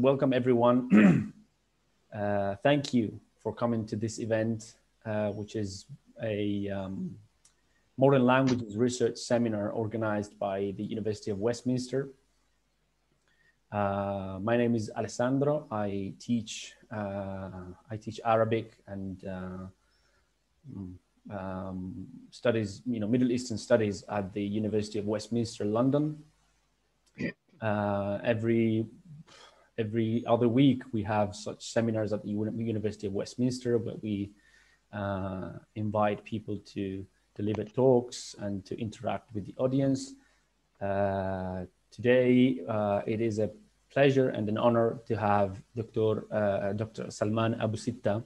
welcome everyone. Thank you for coming to this event, which is a modern languages research seminar organized by the University of Westminster. My name is Alessandro. I teach Arabic and studies, Middle Eastern studies at the University of Westminster, London. Every other week, we have such seminars at the University of Westminster where we invite people to deliver talks and to interact with the audience. Today, it is a pleasure and an honor to have Dr. Salman Abu Sitta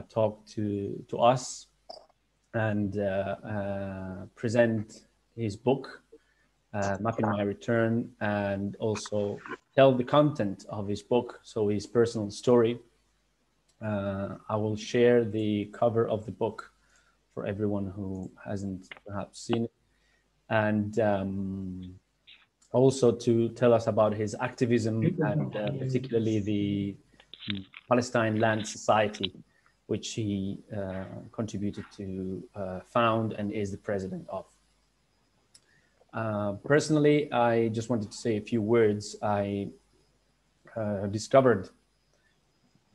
talk to us and present his book, Mapping My Return, and also tell the content of his book, so his personal story. I will share the cover of the book for everyone who hasn't perhaps seen it, and also to tell us about his activism and particularly the Palestine Land Society, which he contributed to found and is the president of. Personally, I just wanted to say a few words. I discovered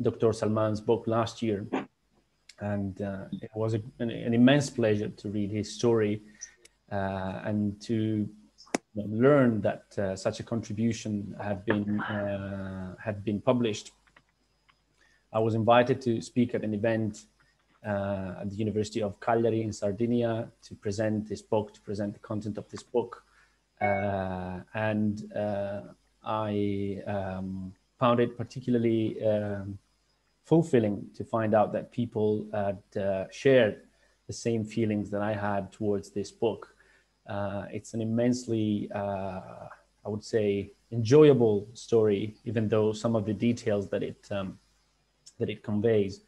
Dr. Salman's book last year, and it was an immense pleasure to read his story and to learn that such a contribution had been published. I was invited to speak at an event at the University of Cagliari in Sardinia to present this book, to present the content of this book. And I found it particularly fulfilling to find out that people had shared the same feelings that I had towards this book. It's an immensely, I would say, enjoyable story, even though some of the details that it conveys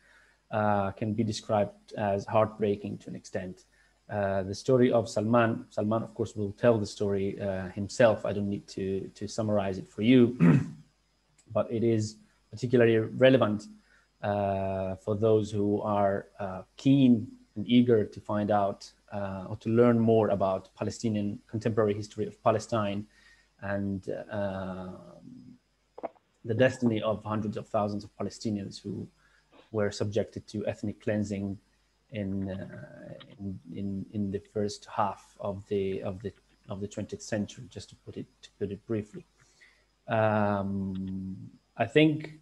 can be described as heartbreaking to an extent. The story of Salman, of course, will tell the story himself. I don't need to summarize it for you, but it is particularly relevant for those who are keen and eager to find out or to learn more about Palestinian contemporary history of Palestine and the destiny of hundreds of thousands of Palestinians who were subjected to ethnic cleansing in the first half of the 20th century, just to put it briefly. I think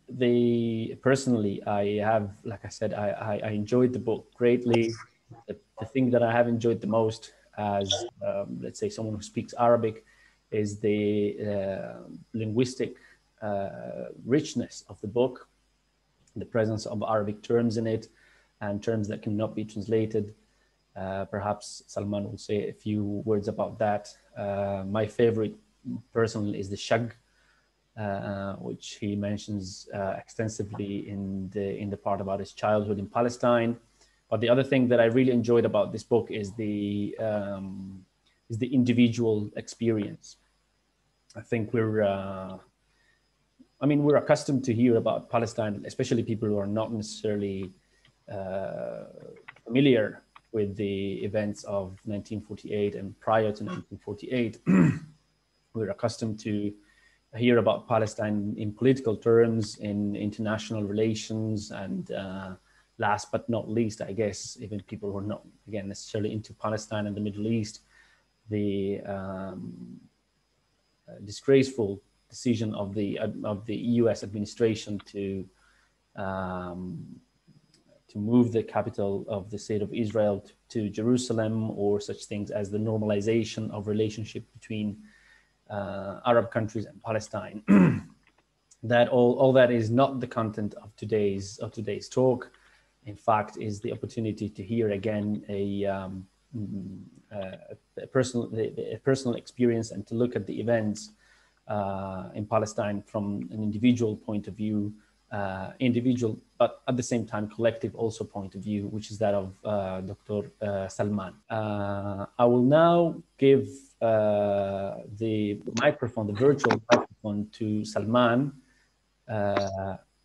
personally, I have, like I said, I enjoyed the book greatly. The thing that I have enjoyed the most as, let's say, someone who speaks Arabic is the linguistic richness of the book, the presence of Arabic terms in it and terms that cannot be translated. Perhaps Salman will say a few words about that. My favorite personally is the shag, which he mentions extensively in the part about his childhood in Palestine. But the other thing that I really enjoyed about this book is the individual experience. I think we're accustomed to hear about Palestine, especially people who are not necessarily familiar with the events of 1948 and prior to 1948. We're accustomed to hear about Palestine in political terms, in international relations, and last but not least, I guess, even people who are not, again, necessarily into Palestine and the Middle East, the disgraceful decision of the U.S. administration to move the capital of the state of Israel to Jerusalem, or such things as the normalization of relationship between Arab countries and Palestine. That all that is not the content of today's talk. In fact, is the opportunity to hear again a personal experience and to look at the events in Palestine from an individual point of view, but at the same time collective also point of view, which is that of Dr. Salman. I will now give the virtual microphone to Salman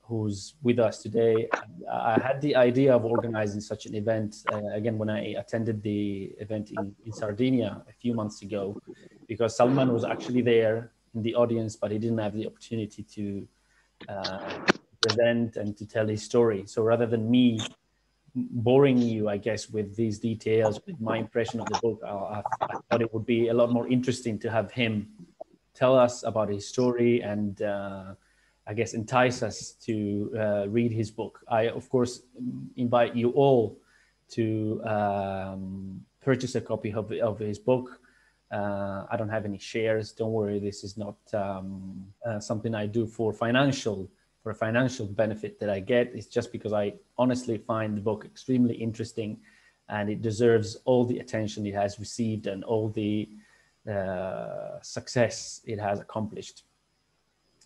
who's with us today. I had the idea of organizing such an event again when I attended the event in Sardinia a few months ago, because Salman was actually there in the audience, but he didn't have the opportunity to present and to tell his story. So rather than me boring you, I guess, with these details, with my impression of the book, I thought it would be a lot more interesting to have him tell us about his story and I guess entice us to read his book. I, of course, invite you all to purchase a copy of his book. I don't have any shares. Don't worry, this is not something I do for a financial benefit that I get. It's just because I honestly find the book extremely interesting, and it deserves all the attention it has received and all the success it has accomplished.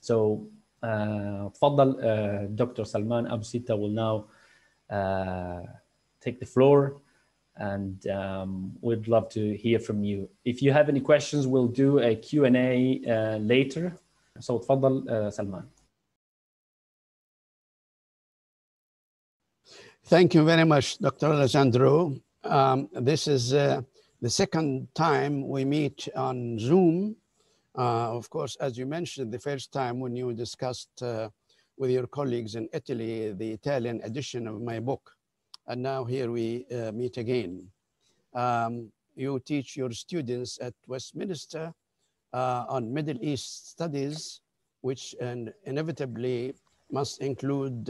So, تفضل, Dr. Salman Abu Sitta will now take the floor, and we'd love to hear from you. If you have any questions, we'll do a Q&A later. So, تفضل, Salman. Thank you very much, Dr. Alessandro. This is the second time we meet on Zoom. Of course, as you mentioned, the first time when you discussed with your colleagues in Italy, the Italian edition of my book. And now here we meet again. You teach your students at Westminster on Middle East studies, which inevitably must include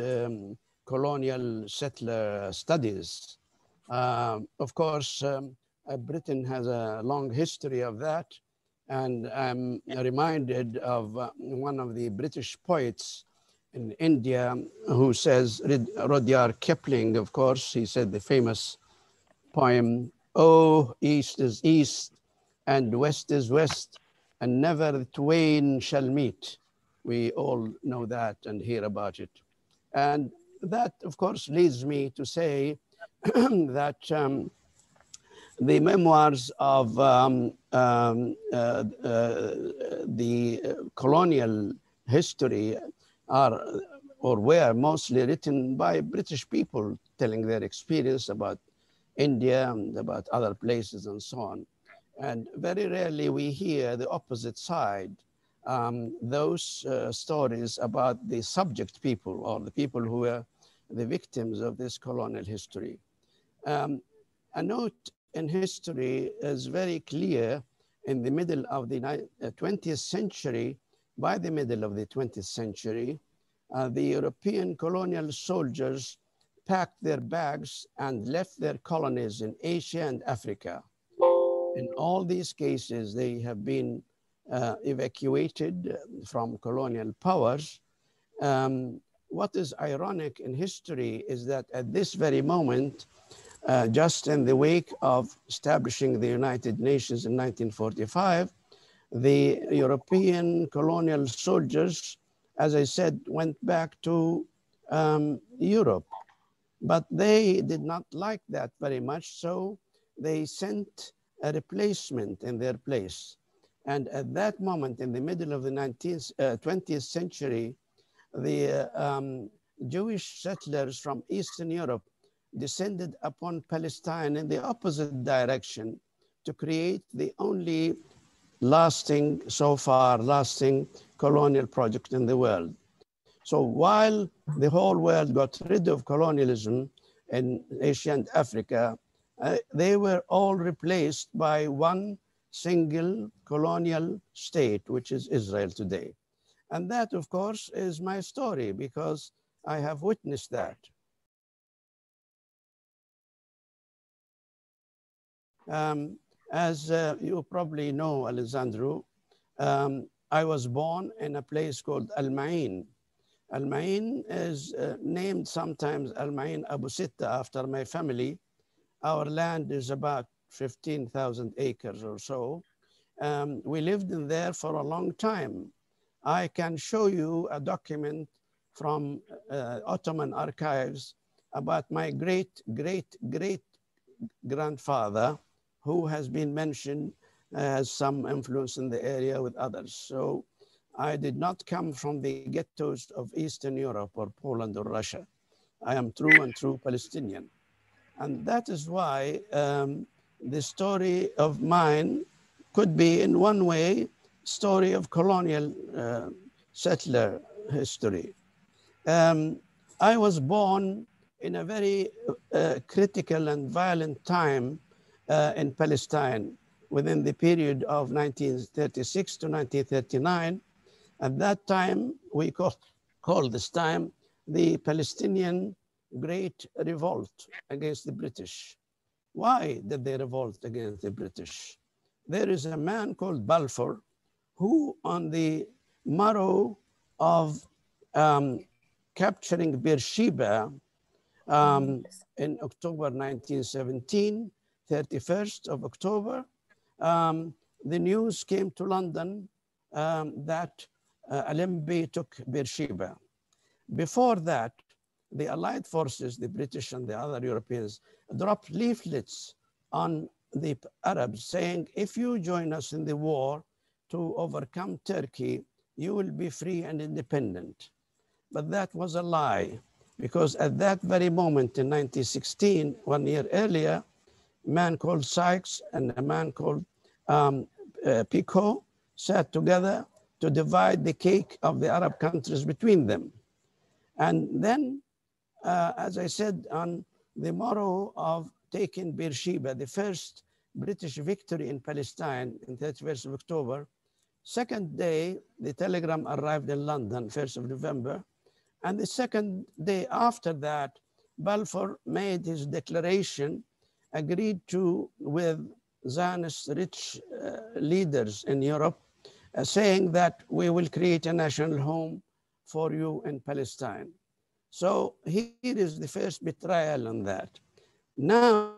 colonial settler studies. Of course, Britain has a long history of that. And I'm reminded of one of the British poets in India who says, Rudyard Kipling, of course, he said the famous poem, "Oh, East is East and West is West, and never the twain shall meet." We all know that and hear about it. And that, of course, leads me to say that the memoirs of the colonial history are or were mostly written by British people telling their experience about India and about other places and so on. And very rarely we hear the opposite side, those stories about the subject people or the people who were the victims of this colonial history. A note in history is very clear. In the middle of the 20th century, by the middle of the 20th century, the European colonial soldiers packed their bags and left their colonies in Asia and Africa. In all these cases, they have been evacuated from colonial powers. What is ironic in history is that at this very moment, just in the wake of establishing the United Nations in 1945, the European colonial soldiers, as I said, went back to Europe. But they did not like that very much, so they sent a replacement in their place. And at that moment, in the middle of the 20th century, the Jewish settlers from Eastern Europe descended upon Palestine in the opposite direction to create the only lasting, so far lasting colonial project in the world. So while the whole world got rid of colonialism in Asia and Africa, they were all replaced by one single colonial state, which is Israel today. And that, of course, is my story because I have witnessed that. As you probably know, Alessandro, I was born in a place called Al-Ma'in. Al-Ma'in is named sometimes Al-Ma'in Abu Sitta after my family. Our land is about 15,000 acres or so. We lived in there for a long time. I can show you a document from Ottoman archives about my great-great-great-grandfather, who has been mentioned as some influence in the area with others. So I did not come from the ghettos of Eastern Europe or Poland or Russia. I am true and true Palestinian. And that is why the story of mine could be in one way story of colonial settler history. I was born in a very critical and violent time in Palestine within the period of 1936 to 1939. At that time, we call this time the Palestinian Great Revolt against the British. Why did they revolt against the British? There is a man called Balfour who, on the morrow of capturing Beersheba in October 1917, 31st of October, the news came to London that Allenby took Beersheba. Before that, the Allied forces, the British and the other Europeans, dropped leaflets on the Arabs saying, if you join us in the war to overcome Turkey, you will be free and independent. But that was a lie, because at that very moment in 1916, 1 year earlier, a man called Sykes and a man called Picot sat together to divide the cake of the Arab countries between them. And then, as I said, on the morrow of taking Beersheba, the first British victory in Palestine in 31st of October, second day, the telegram arrived in London, 1st of November. And the second day after that, Balfour made his declaration, agreed to with Zionist rich leaders in Europe, saying that we will create a national home for you in Palestine. So here is the first betrayal on that. Now,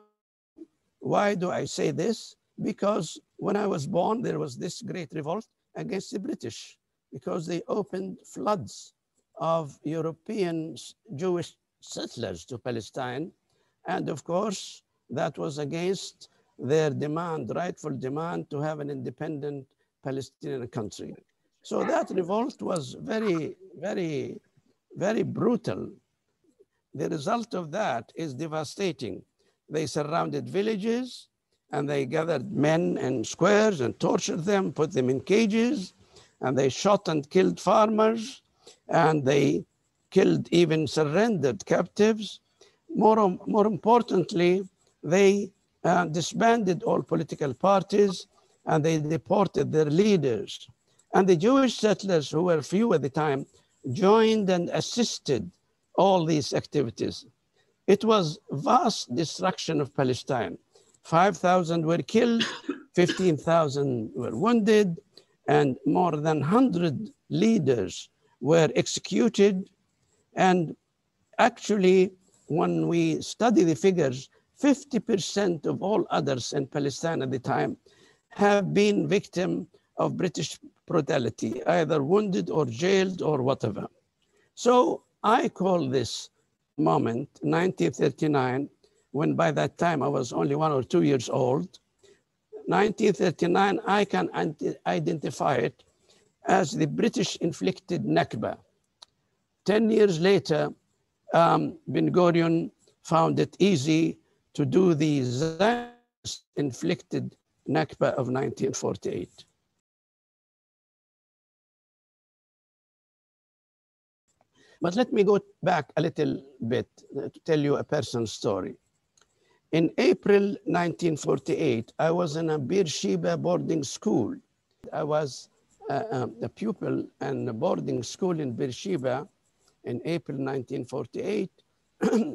why do I say this? Because when I was born, there was this great revolt against the British, because they opened floods of European Jewish settlers to Palestine. And of course, that was against their demand, rightful demand to have an independent Palestinian country. So that revolt was very, very, very brutal. The result of that is devastating. They surrounded villages and they gathered men in squares and tortured them, put them in cages, and they shot and killed farmers, and they killed even surrendered captives. More importantly, they disbanded all political parties and they deported their leaders. And the Jewish settlers, who were few at the time, joined and assisted all these activities. It was vast destruction of Palestine. 5,000 were killed, 15,000 were wounded, and more than 100 leaders were executed. And actually, when we study the figures, 50% of all others in Palestine at the time have been victim of British brutality, either wounded or jailed or whatever. So I call this moment, 1939, when by that time I was only 1 or 2 years old. 1939, I can identify it as the British inflicted Nakba. 10 years later, Ben Gurion found it easy to do the Zionist inflicted Nakba of 1948. But let me go back a little bit to tell you a personal story. In April 1948, I was in a Beersheba boarding school. I was a pupil in a boarding school in Beersheba in April 1948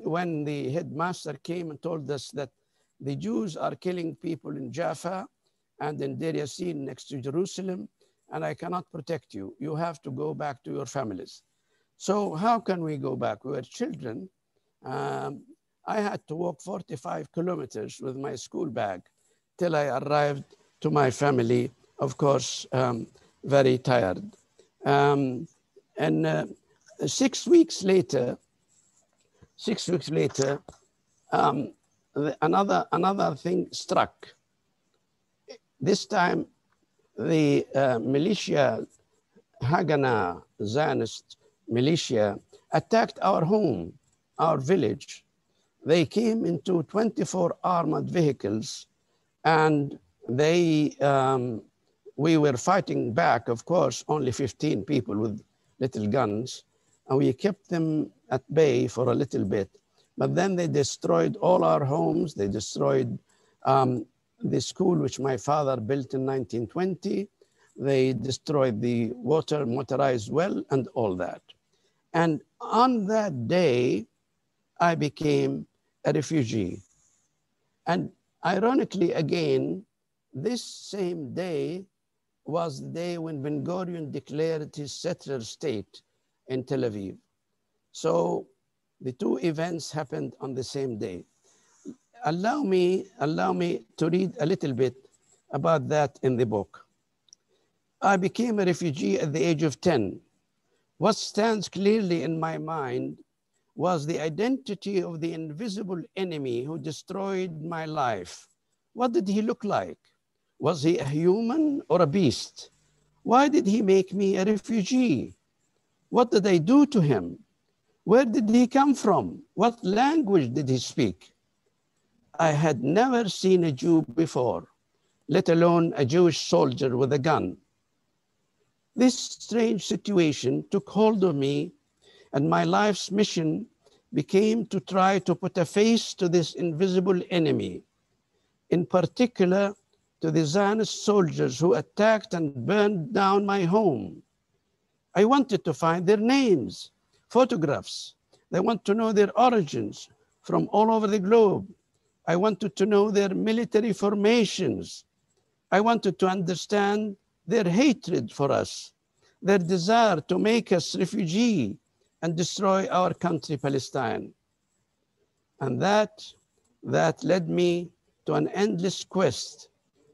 when the headmaster came and told us that the Jews are killing people in Jaffa and in Deir Yassin next to Jerusalem, and I cannot protect you. You have to go back to your families. So how can we go back? We were children. I had to walk 45 kilometers with my school bag till I arrived to my family, of course, very tired. And 6 weeks later, another thing struck. This time, the militia Haganah Zionist militia attacked our home, our village. They came into 24 armored vehicles, and we were fighting back, of course, only 15 people with little guns, and we kept them at bay for a little bit. But then they destroyed all our homes. They destroyed the school, which my father built in 1920. They destroyed the motorized well and all that. And on that day, I became a refugee. And ironically, again, this same day was the day when Ben-Gurion declared his settler state in Tel Aviv. So the two events happened on the same day. Allow me to read a little bit about that in the book. I became a refugee at the age of 10. What stands clearly in my mind was the identity of the invisible enemy who destroyed my life. What did he look like? Was he a human or a beast? Why did he make me a refugee? What did I do to him? Where did he come from? What language did he speak? I had never seen a Jew before, let alone a Jewish soldier with a gun. This strange situation took hold of me, and my life's mission became to try to put a face to this invisible enemy, in particular to the Zionist soldiers who attacked and burned down my home. I wanted to find their names, photographs. I want to know their origins from all over the globe. I wanted to know their military formations. I wanted to understand their hatred for us, their desire to make us refugee and destroy our country, Palestine. And that led me to an endless quest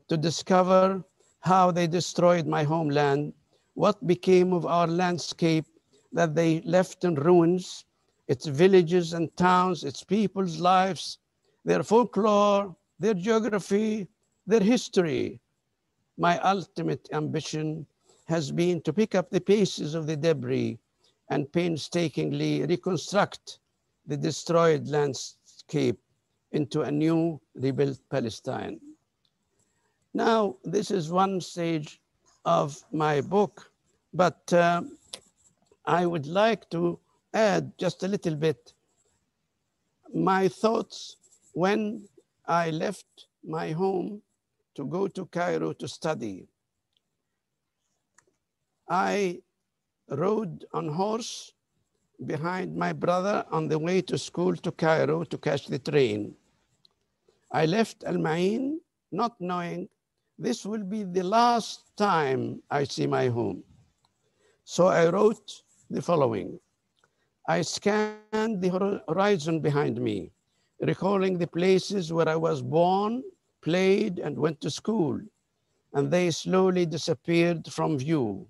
to discover how they destroyed my homeland, what became of our landscape that they left in ruins, its villages and towns, its people's lives, their folklore, their geography, their history. My ultimate ambition has been to pick up the pieces of the debris and painstakingly reconstruct the destroyed landscape into a new rebuilt Palestine. Now, this is one stage of my book, but I would like to add just a little bit my thoughts when I left my home to go to Cairo to study. I rode on horse behind my brother on the way to school to Cairo to catch the train. I left Al Ma'in not knowing this will be the last time I see my home. So I wrote the following. I scanned the horizon behind me, recalling the places where I was born, played, and went to school, and they slowly disappeared from view.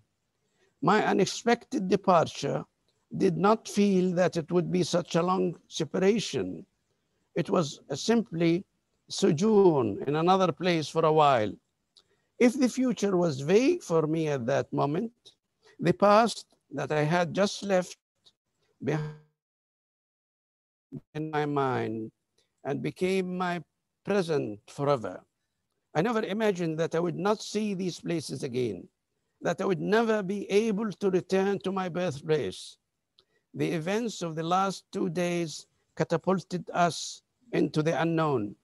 My unexpected departure did not feel that it would be such a long separation. It was simply sojourn in another place for a while. If the future was vague for me at that moment, the past that I had just left behind in my mind and became my present forever. I never imagined that I would not see these places again, that I would never be able to return to my birthplace. The events of the last 2 days catapulted us into the unknown.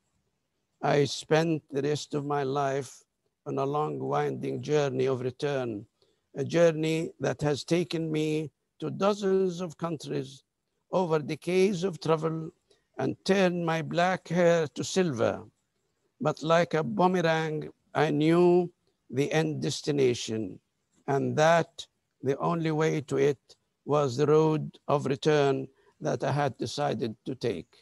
I spent the rest of my life on a long, winding journey of return, a journey that has taken me to dozens of countries over decades of travel and turned my black hair to silver. But like a boomerang, I knew the end destination, and that the only way to it was the road of return that I had decided to take.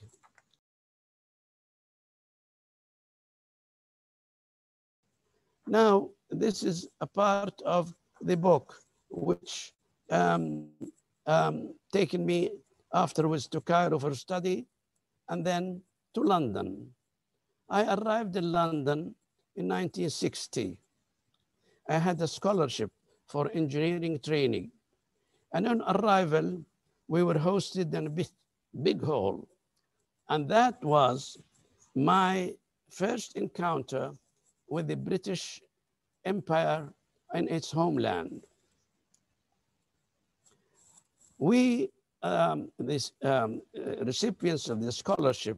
Now, this is a part of the book which taken me afterwards to Cairo for study and then to London. I arrived in London in 1960. I had a scholarship for engineering training. And on arrival, we were hosted in a big hall. And that was my first encounter with the British Empire in its homeland. We, recipients of the scholarship,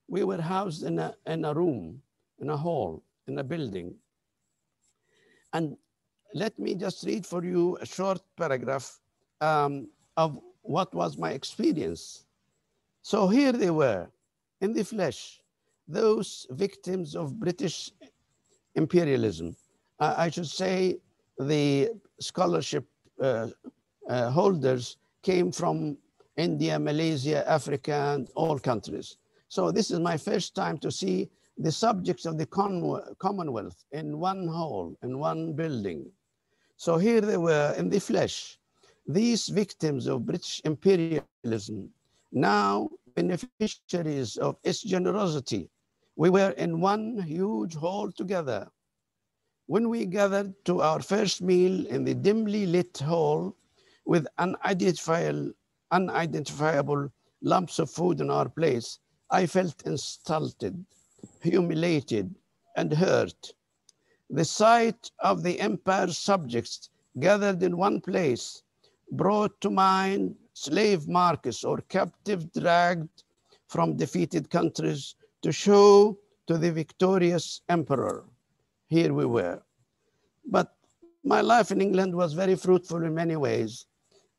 we were housed in a room, in a hall, in a building. And let me just read for you a short paragraph of what was my experience. So here they were, in the flesh, those victims of British imperialism. I should say the scholarship holders came from India, Malaysia, Africa, and all countries. So this is my first time to see the subjects of the Commonwealth in one hall, in one building. So here they were in the flesh, these victims of British imperialism, now beneficiaries of its generosity. We were in one huge hall together. When we gathered to our first meal in the dimly lit hall with unidentifiable lumps of food on our plates, I felt insulted, humiliated, and hurt. The sight of the empire's subjects gathered in one place brought to mind slave markets or captive dragged from defeated countries to show to the victorious emperor. Here we were. But my life in England was very fruitful in many ways.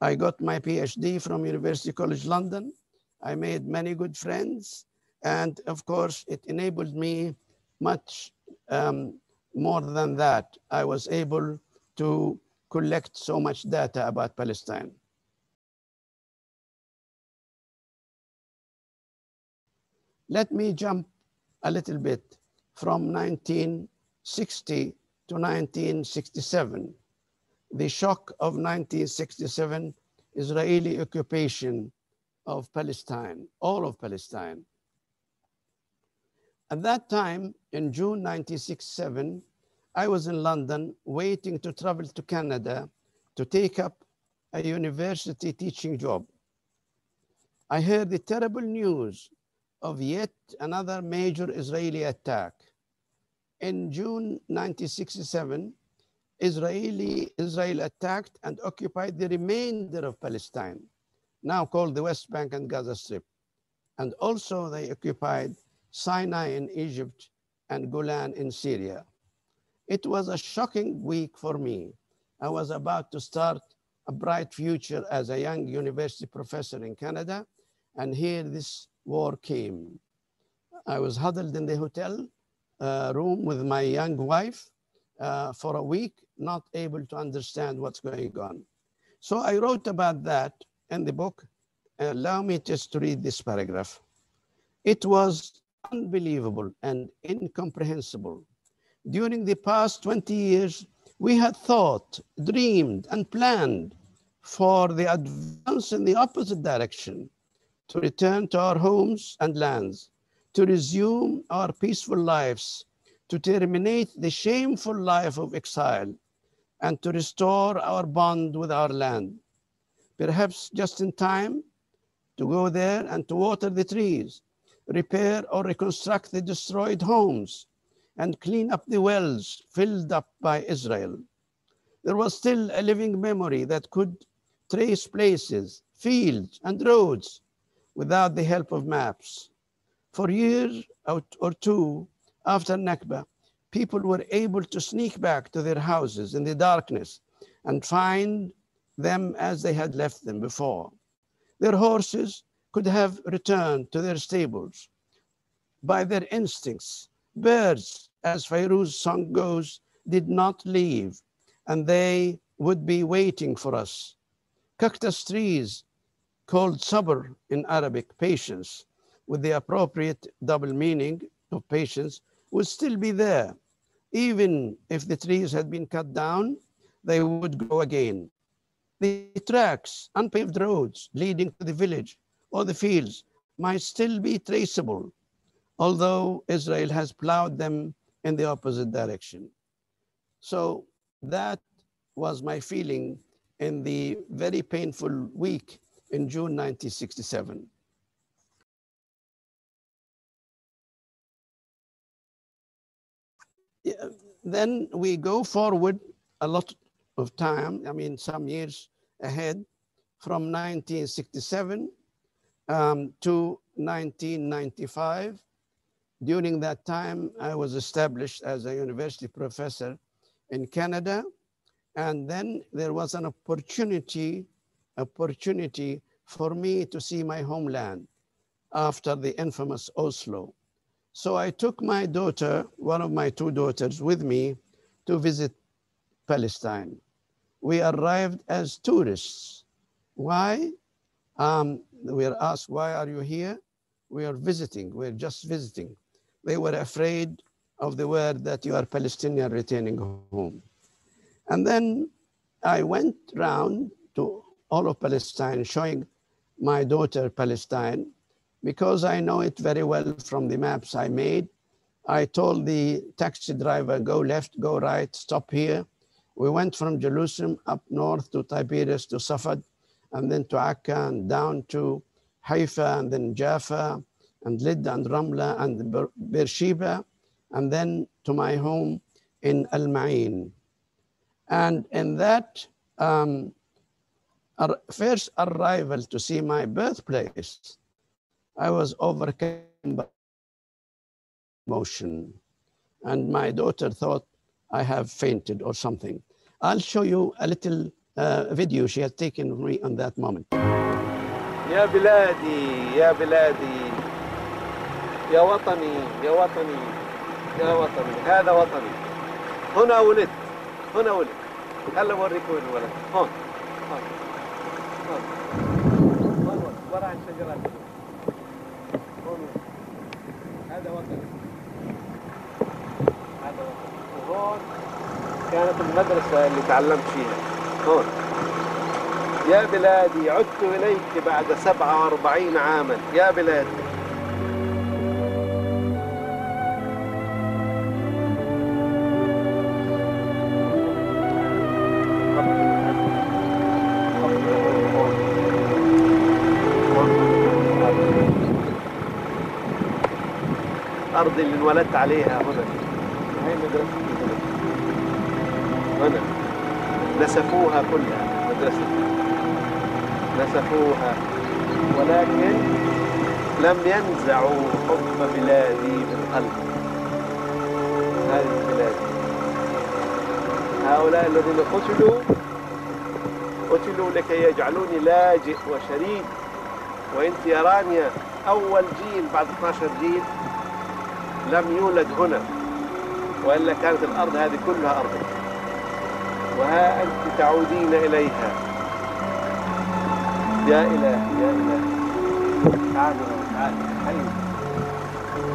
I got my PhD from University College London. I made many good friends. And of course, it enabled me much more than that. I was able to collect so much data about Palestine. Let me jump a little bit from 1960 to 1967. The shock of 1967, Israeli occupation of Palestine, all of Palestine. At that time, in June 1967, I was in London waiting to travel to Canada to take up a university teaching job. I heard the terrible news of yet another major Israeli attack. In June 1967, Israel attacked and occupied the remainder of Palestine, now called the West Bank and Gaza Strip. And also they occupied Sinai in Egypt and Golan in Syria. It was a shocking week for me. I was about to start a bright future as a young university professor in Canada, and here this war came. I was huddled in the hotel room with my young wife for a week, not able to understand what's going on. So I wrote about that in the book. Allow me just to read this paragraph. It was unbelievable and incomprehensible. During the past 20 years, we had thought, dreamed, and planned for the advance in the opposite direction, to return to our homes and lands, to resume our peaceful lives, to terminate the shameful life of exile, and to restore our bond with our land. Perhaps just in time to go there and to water the trees, repair or reconstruct the destroyed homes, and clean up the wells filled up by Israel. There was still a living memory that could trace places, fields, and roads without the help of maps. For years or two after Nakba, people were able to sneak back to their houses in the darkness and find them as they had left them before. Their horses could have returned to their stables. By their instincts, birds, as Fairuz's song goes, did not leave, and they would be waiting for us. Cactus trees, called sabr in Arabic, patience, with the appropriate double meaning of patience, would still be there. Even if the trees had been cut down, they would grow again. The tracks, unpaved roads leading to the village or the fields might still be traceable, although Israel has plowed them in the opposite direction. So that was my feeling in the very painful week in June 1967. Then we go forward a lot of time, I mean, some years ahead, from 1967 to 1995. During that time, I was established as a university professor in Canada. And then there was an opportunity for me to see my homeland after the infamous Oslo. So I took my daughter, one of my two daughters, with me to visit Palestine. We arrived as tourists. Why? We are asked, why are you here? We are visiting, we're just visiting. They were afraid of the word that you are Palestinian returning home. And then I went round to all of Palestine, showing my daughter Palestine, because I know it very well from the maps I made. I told the taxi driver, go left, go right, stop here. We went from Jerusalem up north to Tiberias to Safed, and then to Akka, and down to Haifa, and then Jaffa, and Lid, and Ramla, and Beersheba, and then to my home in Al Ma'in. And in that first arrival to see my birthplace, I was overcome by emotion. And my daughter thought I have fainted or something. I'll show you a little video she had taken of me on that moment. يا بلادي يا بلادي يا وطني يا وطني يا وطني هذا وطني هنا ولدت هنا ولدت هلا بوريكم الولد هون هون هون هون وراء الشجرات هون هذا وطني هذا وطني وهون كانت المدرسة اللي تعلمت فيها هون يا بلادي عدت إليك بعد 47 عاما يا بلادي الأرض اللي انولدت عليها هنا هاي مدرستي هنا نسفوها كلها مدرستي نسفوها ولكن لم ينزعوا حب بلادي من قلبي هذه بلادي هؤلاء الذين قتلوا لكي يجعلوني لاجئ وشريد وانت يا رانيا أول جيل بعد 12 جيل لم يولد هنا وإلا كانت الأرض هذه كلها أرضك وها أنت تعودين إليها يا إلهي يا إلهي تعالوا تعالوا حي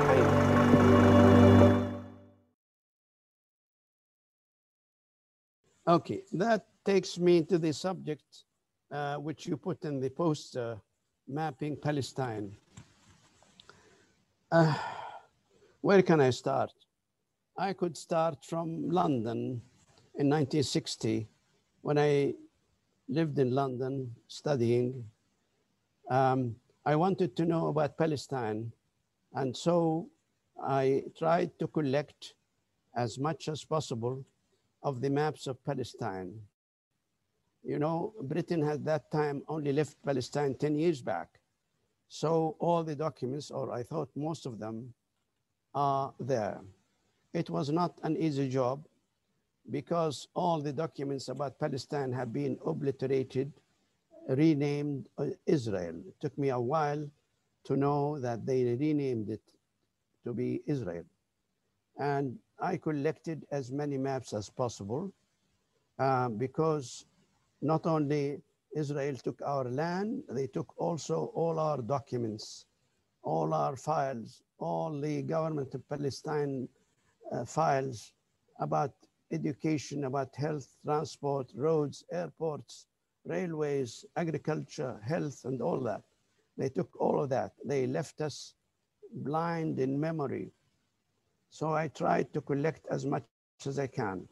حي Okay, that takes me to the subject which you put in the poster, mapping Palestine. Where can I start? I could start from London in 1960 when I lived in London studying. I wanted to know about Palestine, and so I tried to collect as much as possible of the maps of Palestine. You know, Britain at that time only left Palestine 10 years back. So all the documents, or I thought most of them, are there. It was not an easy job because all the documents about Palestine have been obliterated, renamed Israel. It took me a while to know that they renamed it to be Israel. And I collected as many maps as possible because not only Israel took our land, they took also all our documents, all our files, all the government of Palestine files about education, about health, transport, roads, airports, railways, agriculture, health, and all that. They took all of that. They left us blind in memory. So I tried to collect as much as I can.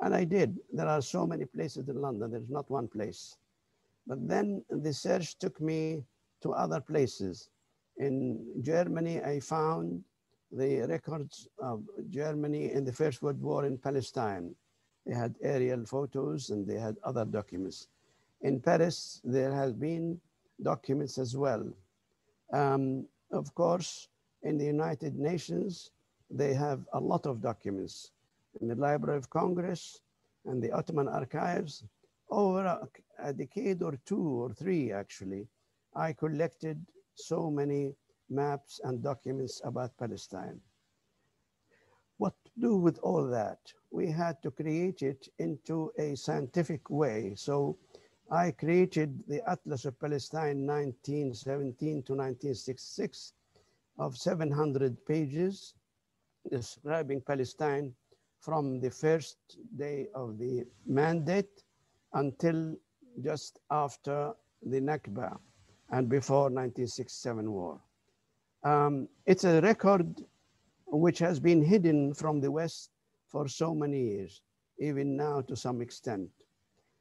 And I did. There are so many places in London. There's not one place. But then the search took me to other places. In Germany, I found the records of Germany in the First World War in Palestine. They had aerial photos and they had other documents. In Paris, there has been documents as well. Of course, in the United Nations, they have a lot of documents. In the Library of Congress and the Ottoman Archives, over a decade or two or three, actually, I collected so many maps and documents about Palestine. What to do with all that? We had to create it into a scientific way. So I created the Atlas of Palestine 1917 to 1966 of 700 pages describing Palestine from the first day of the mandate until just after the Nakba and before 1967 war. It's a record which has been hidden from the West for so many years, even now to some extent.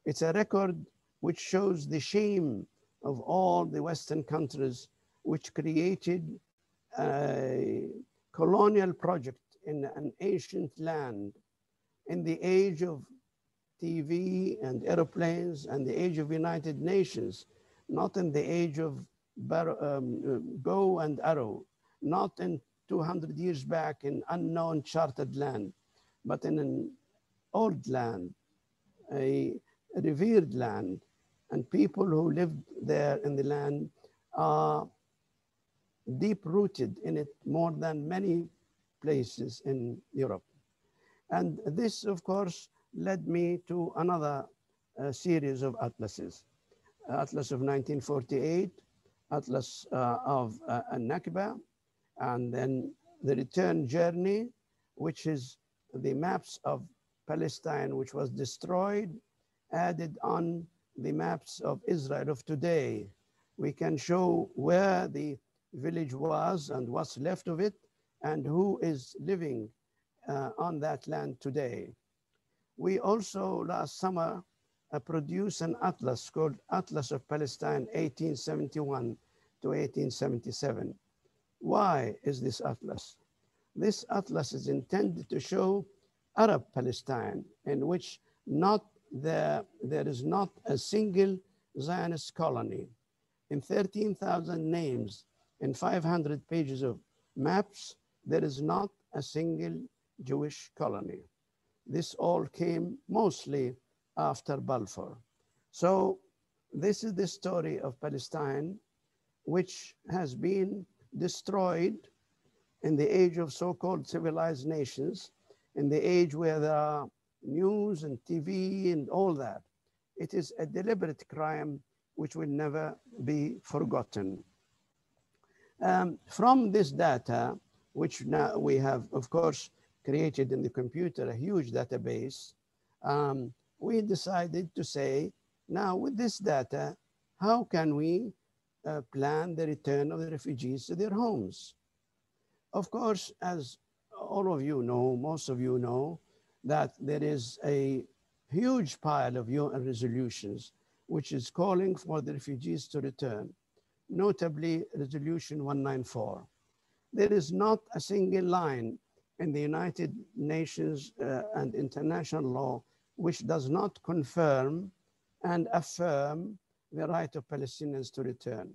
It's a record which shows the shame of all the Western countries which created a colonial project in an ancient land in the age of TV and airplanes and the age of United Nations, not in the age of bow and arrow, not in 200 years back in unknown charted land, but in an old land, a revered land, and people who lived there in the land are deep-rooted in it more than many places in Europe. And this, of course, led me to another series of atlases. Atlas of 1948, Atlas of Nakba, and then the return journey, which is the maps of Palestine, which was destroyed, added on the maps of Israel of today. We can show where the village was and what's left of it and who is living on that land today. We also last summer produced an atlas called Atlas of Palestine 1871 to 1877. Why is this atlas? This atlas is intended to show Arab Palestine, in which there is not a single Zionist colony. In 13,000 names and 500 pages of maps, there is not a single Jewish colony. This all came mostly after Balfour. So this is the story of Palestine, which has been destroyed in the age of so-called civilized nations, in the age where there are news and TV and all that. It is a deliberate crime which will never be forgotten. From this data, which now we have, of course, created in the computer a huge database, we decided to say, now with this data, how can we plan the return of the refugees to their homes? Of course, as all of you know, most of you know, that there is a huge pile of UN resolutions which is calling for the refugees to return, notably Resolution 194. There is not a single line in the United Nations and international law which does not confirm and affirm the right of Palestinians to return.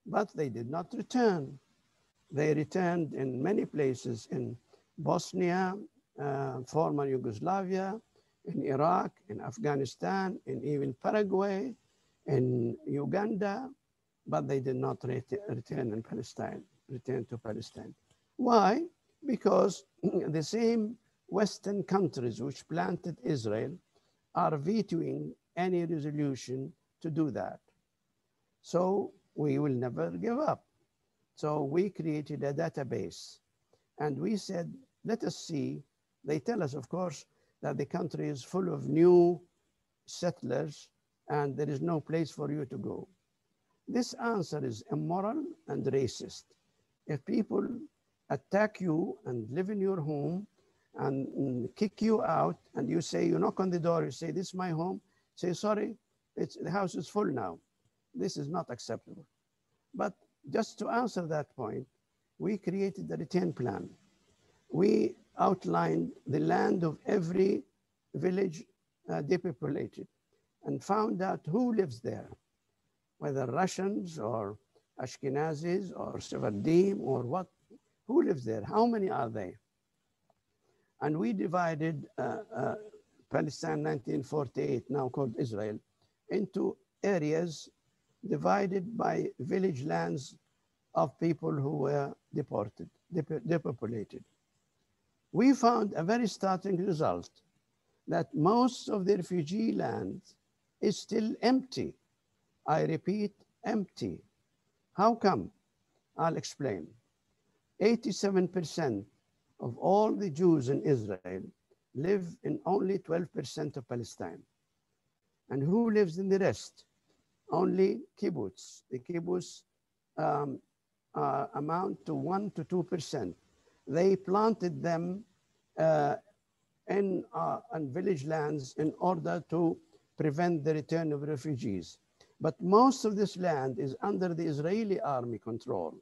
But they did not return. They returned in many places in Bosnia, former Yugoslavia, in Iraq, in Afghanistan, in even Paraguay, in Uganda, but they did not return to Palestine. Why? Because the same Western countries which planted Israel are vetoing any resolution to do that. So we will never give up. So we created a database and we said, let us see. They tell us, of course, that the country is full of new settlers and there is no place for you to go. This answer is immoral and racist. If people attack you and live in your home, and kick you out, and you say, you knock on the door, you say, this is my home, say, sorry, the house is full now. This is not acceptable. But just to answer that point, we created the return plan. We outlined the land of every village depopulated and found out who lives there, whether Russians or Ashkenazis or Sephardim or what, who lives there, how many are they? And we divided Palestine 1948, now called Israel, into areas divided by village lands of people who were deported, depopulated. We found a very startling result, that most of the refugee land is still empty. I repeat, empty. How come? I'll explain. 87% of all the Jews in Israel live in only 12% of Palestine. And who lives in the rest? Only kibbutz. The kibbutz amount to 1 to 2%. They planted them in village lands in order to prevent the return of refugees. But most of this land is under the Israeli army control.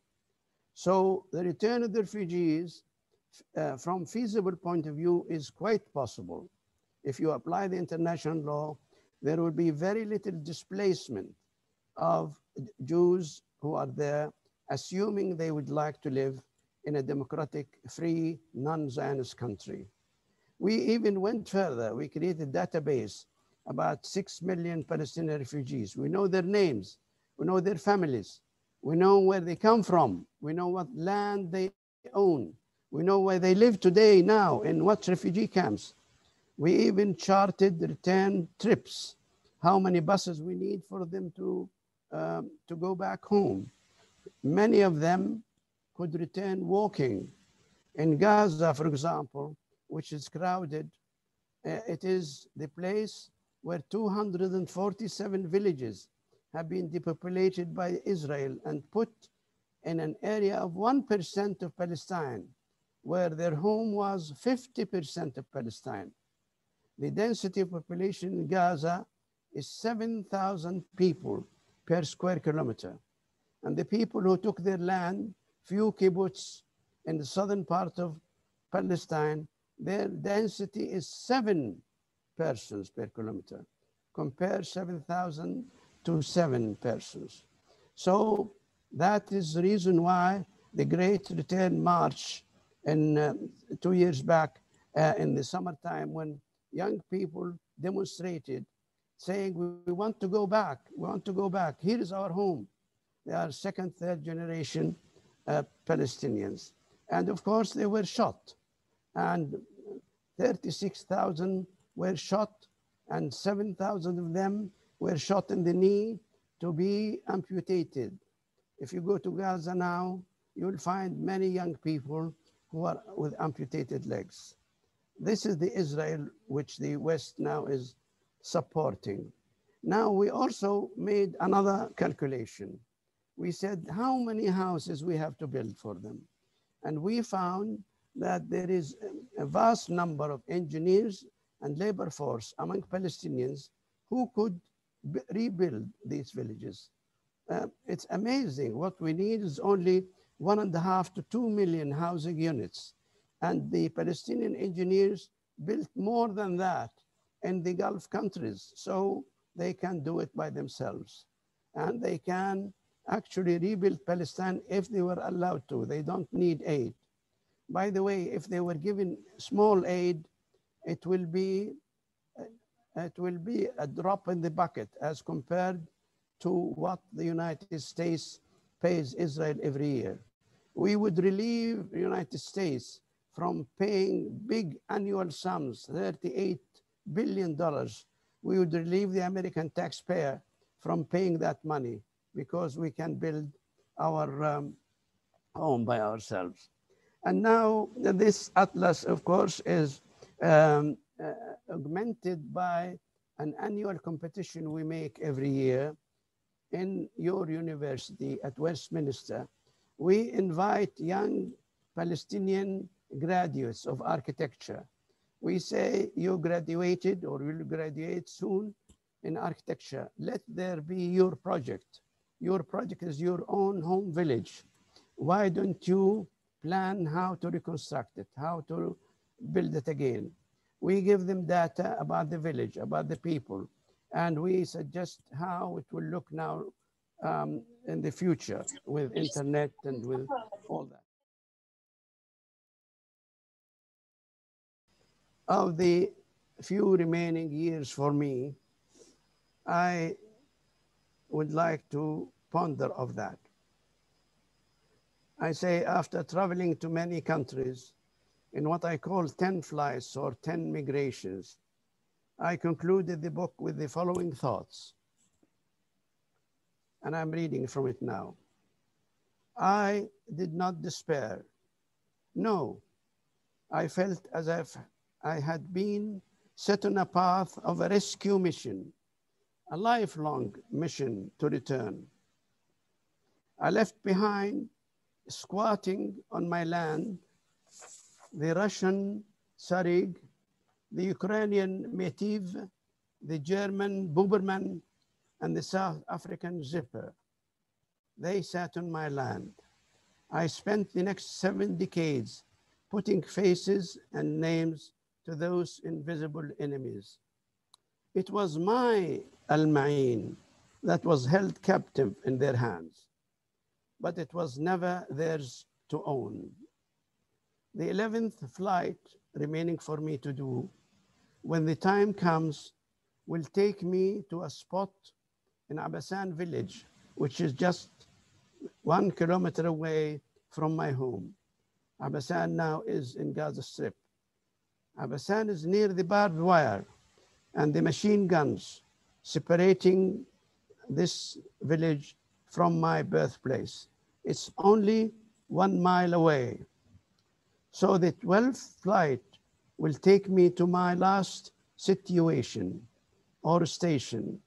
So the return of the refugees from feasible point of view is quite possible. If you apply the international law, there will be very little displacement of Jews who are there, assuming they would like to live in a democratic, free, non-Zionist country. We even went further. We created a database about 6 million Palestinian refugees. We know their names. We know their families. We know where they come from. We know what land they own. We know where they live today now, in what refugee camps. We even charted return trips, how many buses we need for them to go back home. Many of them could return walking. In Gaza, for example, which is crowded, it is the place where 247 villages have been depopulated by Israel and put in an area of 1% of Palestine, where their home was 50% of Palestine. The density of population in Gaza is 7,000 people per square kilometer. And the people who took their land, few kibbutz in the southern part of Palestine, their density is 7 persons per kilometer. Compare 7,000 to 7 persons. So that is the reason why the Great Return March in 2 years back in the summertime, when young people demonstrated saying, we want to go back, we want to go back, here is our home. They are second, third generation Palestinians. And of course they were shot, and 36,000 were shot, and 7,000 of them were shot in the knee to be amputated. If you go to Gaza now, you'll find many young people who are with amputated legs. This is the Israel which the West now is supporting. Now we also made another calculation. We said how many houses we have to build for them. And we found that there is a vast number of engineers and labor force among Palestinians who could rebuild these villages. It's amazing. What we need is only 1.5 to 2 million housing units. And the Palestinian engineers built more than that in the Gulf countries, so they can do it by themselves. And they can actually rebuild Palestine if they were allowed to. They don't need aid. By the way, if they were given small aid, it will be a drop in the bucket as compared to what the United States pays Israel every year. We would relieve the United States from paying big annual sums, $38 billion. We would relieve the American taxpayer from paying that money because we can build our home by ourselves. And now this atlas, of course, is augmented by an annual competition we make every year in your university at Westminster. We invite young Palestinian graduates of architecture. We say you graduated or will graduate soon in architecture. Let there be your project. Your project is your own home village. Why don't you plan how to reconstruct it, how to build it again? We give them data about the village, about the people, and we suggest how it will look now in the future with internet and with all that. Of the few remaining years for me, I would like to ponder of that. I say after traveling to many countries in what I call 10 flights or 10 migrations, I concluded the book with the following thoughts. And I'm reading from it now. I did not despair. No, I felt as if I had been set on a path of a rescue mission, a lifelong mission to return. I left behind, squatting on my land, the Russian Sarig, the Ukrainian Metiv, the German Buberman, and the South African Zipper. They sat on my land. I spent the next 7 decades putting faces and names to those invisible enemies. It was my Al-Ma'in that was held captive in their hands, but it was never theirs to own. The 11th flight remaining for me to do, when the time comes, will take me to a spot in Abasan village, which is just 1 kilometer away from my home. Abasan now is in Gaza Strip. Abasan is near the barbed wire and the machine guns separating this village from my birthplace. It's only 1 mile away. So the 12th flight will take me to my last situation or station,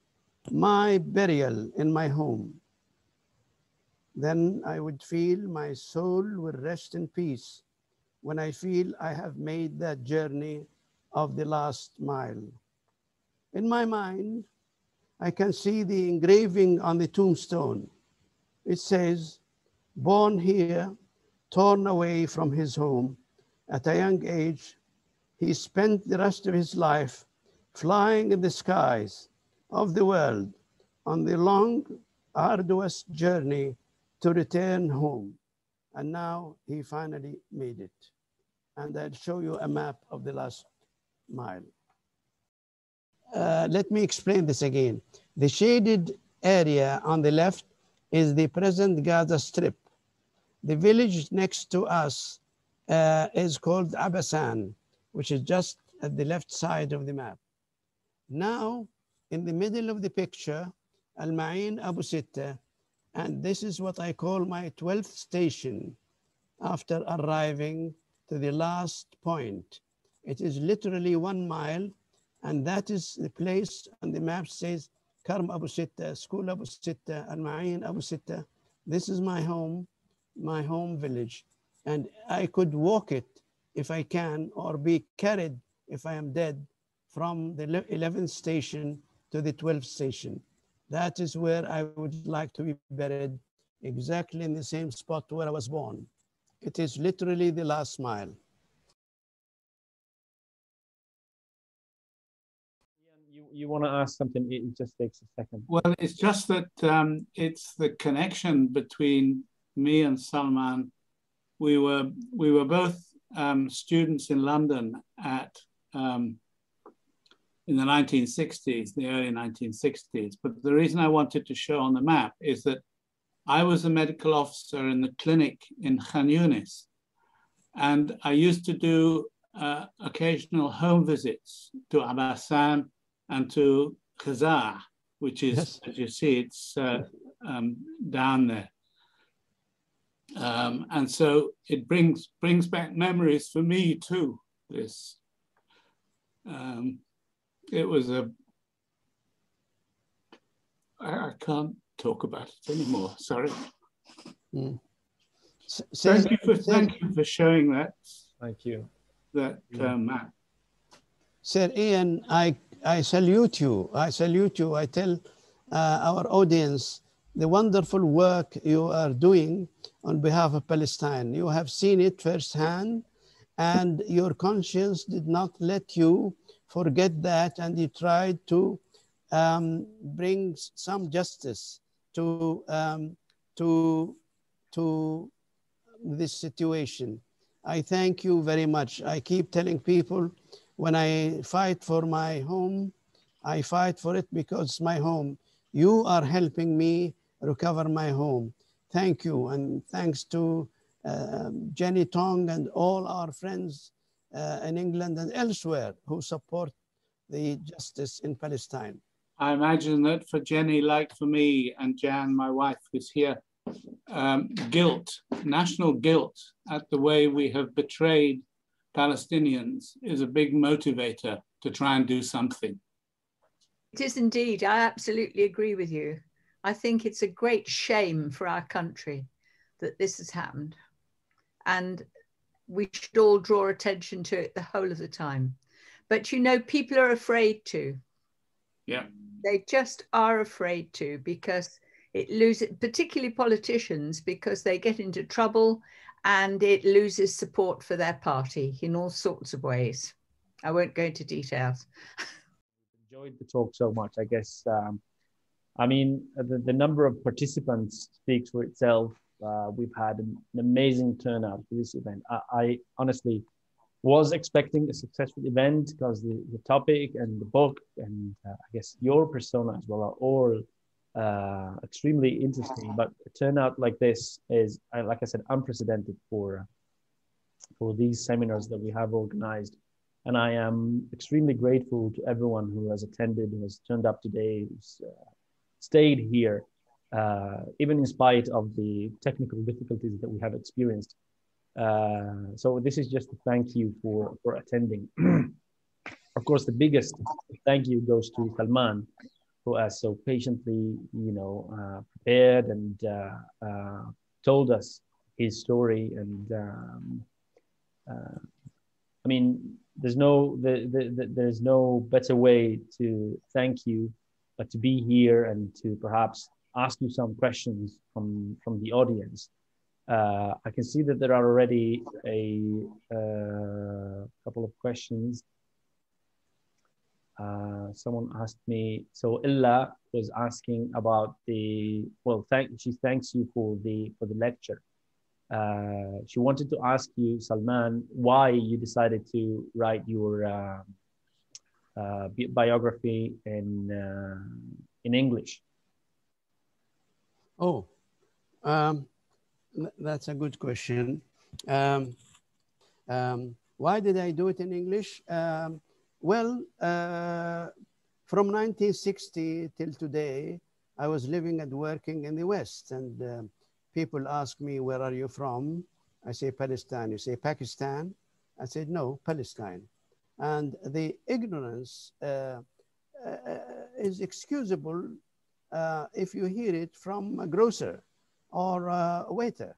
my burial in my home. Then I would feel my soul will rest in peace when I feel I have made that journey of the last mile. In my mind, I can see the engraving on the tombstone. It says, born here, torn away from his home at a young age, he spent the rest of his life flying in the skies of the world on the long, arduous journey to return home. And now he finally made it. And I'll show you a map of the last mile. Let me explain this again. The shaded area on the left is the present Gaza Strip. The village next to us is called Abasan, which is just at the left side of the map. Now, in the middle of the picture, Al-Ma'in Abu Sitta, and this is what I call my 12th station after arriving to the last point. It is literally 1 mile, and that is the place on the map says Karm Abu Sitta, School Abu Sitta, Al-Ma'in Abu Sitta. This is my home village, and I could walk it if I can, or be carried if I am dead from the 11th station to the 12th station. That is where I would like to be buried, exactly in the same spot where I was born. It is literally the last mile. You want to ask something? It just takes a second. Well, it's just that it's the connection between me and Salman. We were both students in London in the 1960s, the early 1960s. But the reason I wanted to show on the map is that I was a medical officer in the clinic in Khan Yunis, and I used to do occasional home visits to Abasan and to Khazar, which is, yes, as you see, it's down there. And so it brings back memories for me too. This, it was I can't talk about it anymore. Sorry. Mm. Thank you for showing that. Thank you. that map. Sir Ian, I salute you. I salute you. I tell our audience the wonderful work you are doing on behalf of Palestine. You have seen it firsthand, and your conscience did not let you forget that, and you tried to bring some justice to this situation. I thank you very much. I keep telling people, when I fight for my home, I fight for it because it's my home. You are helping me recover my home. Thank you. And thanks to Jenny Tong and all our friends in England and elsewhere who support the justice in Palestine. I imagine that for Jenny, like for me, and Jan, my wife, who's here, guilt, national guilt at the way we have betrayed Palestinians is a big motivator to try and do something. It is indeed. I absolutely agree with you. I think it's a great shame for our country that this has happened. And we should all draw attention to it the whole of the time. But you know, people are afraid to. Yeah. They just are afraid to, because it loses, particularly politicians, because they get into trouble and it loses support for their party in all sorts of ways. I won't go into details. Enjoyed the talk so much. I guess, I mean, the number of participants speaks for itself. We've had an amazing turnout for this event. I honestly was expecting a successful event because the topic and the book and I guess your persona as well are all extremely interesting. But a turnout like this is, like I said, unprecedented for these seminars that we have organized. And I am extremely grateful to everyone who has attended, who has turned up today, who's stayed here, even in spite of the technical difficulties that we have experienced. So this is just a thank you for attending. Of course, the biggest thank you goes to Salman, who has so patiently, prepared and told us his story. And I mean, there's no better way to thank you, but to be here and to perhaps ask you some questions from the audience. I can see that there are already a couple of questions. Someone asked me, so Illa was asking about she thanks you for the lecture. She wanted to ask you, Salman, why you decided to write your biography in English. Oh, that's a good question. Why did I do it in English? Well, from 1960 till today, I was living and working in the West, and people ask me, where are you from? I say Palestine. You say Pakistan? I said, no, Palestine. And the ignorance is excusable if you hear it from a grocer or a waiter,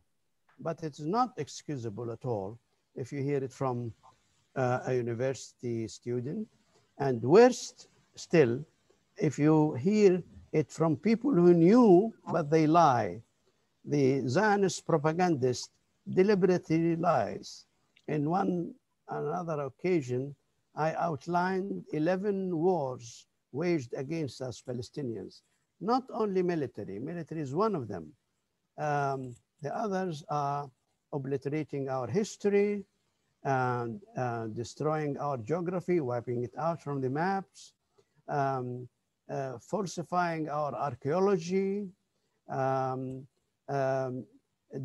but it's not excusable at all if you hear it from a university student, and worst still, if you hear it from people who knew, but they lie. The Zionist propagandist deliberately lies. In another occasion, I outlined 11 wars waged against us Palestinians. Not only military is one of them. The others are obliterating our history, and destroying our geography, wiping it out from the maps, falsifying our archaeology,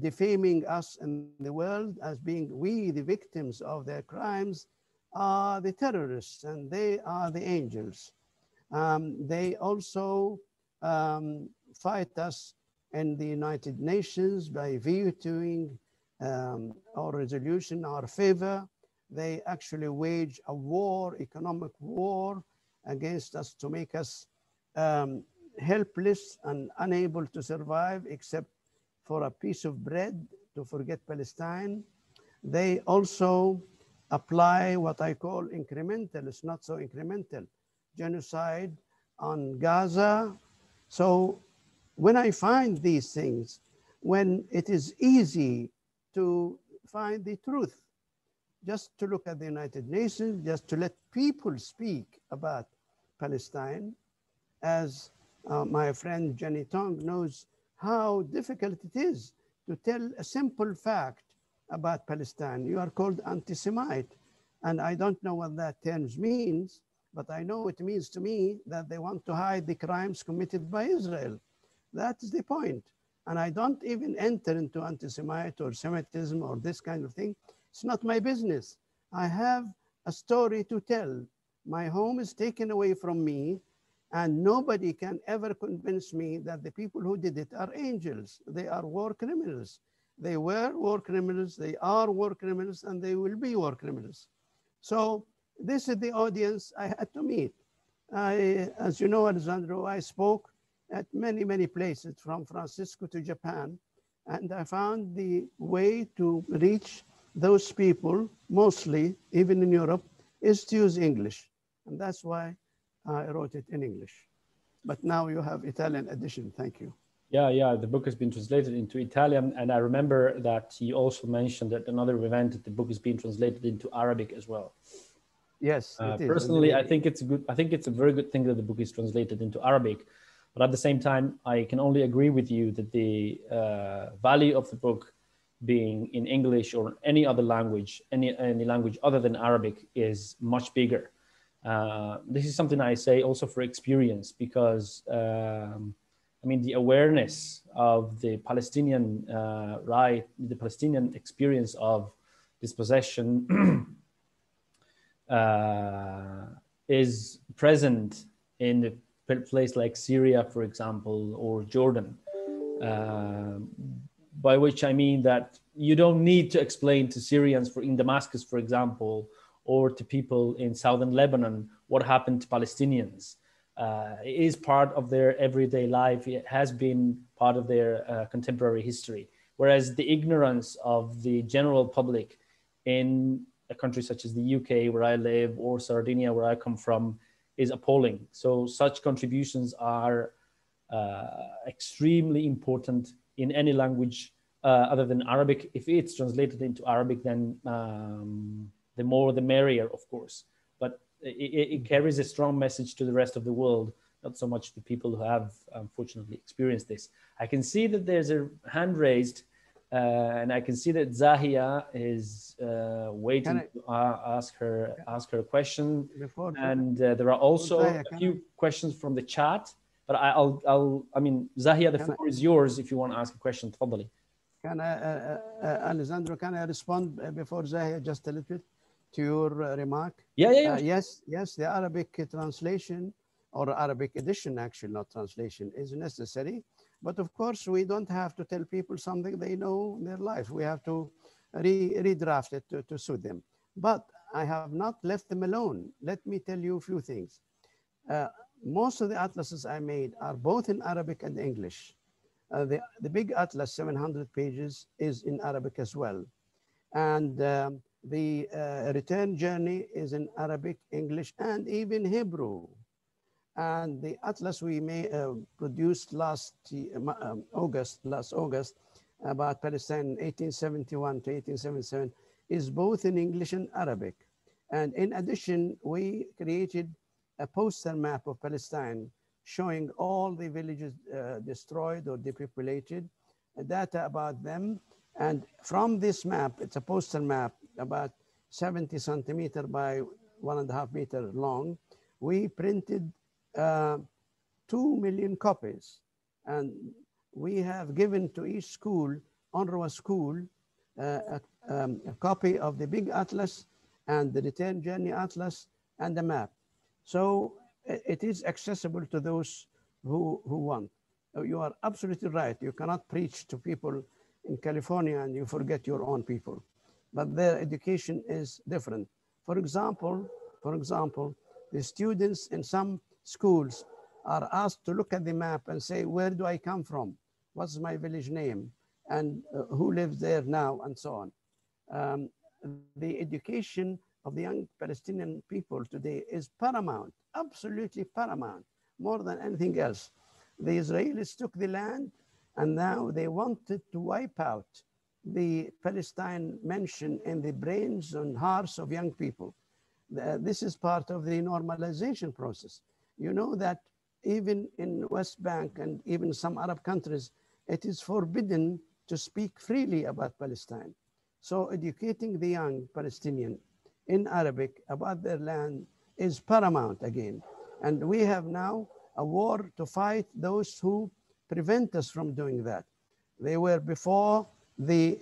defaming us in the world as being we, the victims of their crimes, are the terrorists and they are the angels. They also fight us in the United Nations by vetoing our resolution, our favor. They actually wage a war, economic war against us to make us helpless and unable to survive except for a piece of bread, to forget Palestine. they also apply what I call incremental, it's not so incremental, genocide on Gaza. So when I find these things, when it is easy to find the truth, just to look at the United Nations, just to let people speak about Palestine, as my friend Jenny Tong knows how difficult it is to tell a simple fact about Palestine. You are called anti-Semite, and I don't know what that term means, but I know it means to me that they want to hide the crimes committed by Israel. That is the point. And I don't even enter into anti-Semite or Semitism or this kind of thing. It's not my business. I have a story to tell. My home is taken away from me, and nobody can ever convince me that the people who did it are angels. They are war criminals. They were war criminals, they are war criminals, and they will be war criminals. So this is the audience I had to meet. As you know, Alessandro, I spoke at many, many places, from Francisco to Japan, and I found the way to reach those people, mostly, even in Europe, is to use English. And that's why I wrote it in English. But now you have Italian edition. Thank you. Yeah, the book has been translated into Italian, and I remember that he also mentioned at another event that the book is being translated into Arabic as well. Yes, it is. Personally, I think it's good. I think it's a very good thing that the book is translated into Arabic, but at the same time, I can only agree with you that the value of the book being in English or any other language, any language other than Arabic, is much bigger. This is something I say also for experience, because I mean, the awareness of the Palestinian right, the Palestinian experience of dispossession is present in a place like Syria, for example, or Jordan, by which I mean that you don't need to explain to Syrians in Damascus, for example, or to people in southern Lebanon what happened to Palestinians. It is part of their everyday life. It has been part of their contemporary history. Whereas the ignorance of the general public in a country such as the UK, where I live, or Sardinia, where I come from, is appalling. So such contributions are extremely important in any language other than Arabic. If it's translated into Arabic, then the more the merrier, of course. But it carries a strong message to the rest of the world, not so much to people who have unfortunately experienced this. I can see that there's a hand raised, and I can see that Zahia is waiting to ask her a question. And there are also a few questions from the chat. But I mean, Zahia, the floor is yours if you want to ask a question. Tafadali. Can Alessandro, can I respond before Zahia just a little bit to your remark? Yeah. Yes, the Arabic translation, or Arabic edition, actually, not translation, is necessary. But of course, we don't have to tell people something they know in their life. We have to redraft it to suit them. But I have not left them alone. Let me tell you a few things. Most of the atlases I made are both in Arabic and English. The big atlas, 700 pages, is in Arabic as well. And the return journey is in Arabic, English, and even Hebrew. And the atlas we produced last August about Palestine 1871 to 1877 is both in English and Arabic. And in addition, we created a poster map of Palestine showing all the villages destroyed or depopulated, data about them. And from this map, it's a poster map about 70 centimeter by 1.5 meter long. We printed 2 million copies. And we have given to each school, UNRWA school, a copy of the big atlas and the return journey atlas and the map. So it is accessible to those who want. You are absolutely right. You cannot preach to people in California and you forget your own people. But their education is different. For example, the students in some schools are asked to look at the map and say, where do I come from? What's my village name? And who lives there now? And so on. Um, the education of the young Palestinian people today is paramount, absolutely paramount, more than anything else. The Israelis took the land, and now they wanted to wipe out the Palestine mention in the brains and hearts of young people. This is part of the normalization process. You know that even in West Bank and even some Arab countries, it is forbidden to speak freely about Palestine. So educating the young Palestinian in Arabic about their land is paramount again. And we have now a war to fight those who prevent us from doing that. They were before the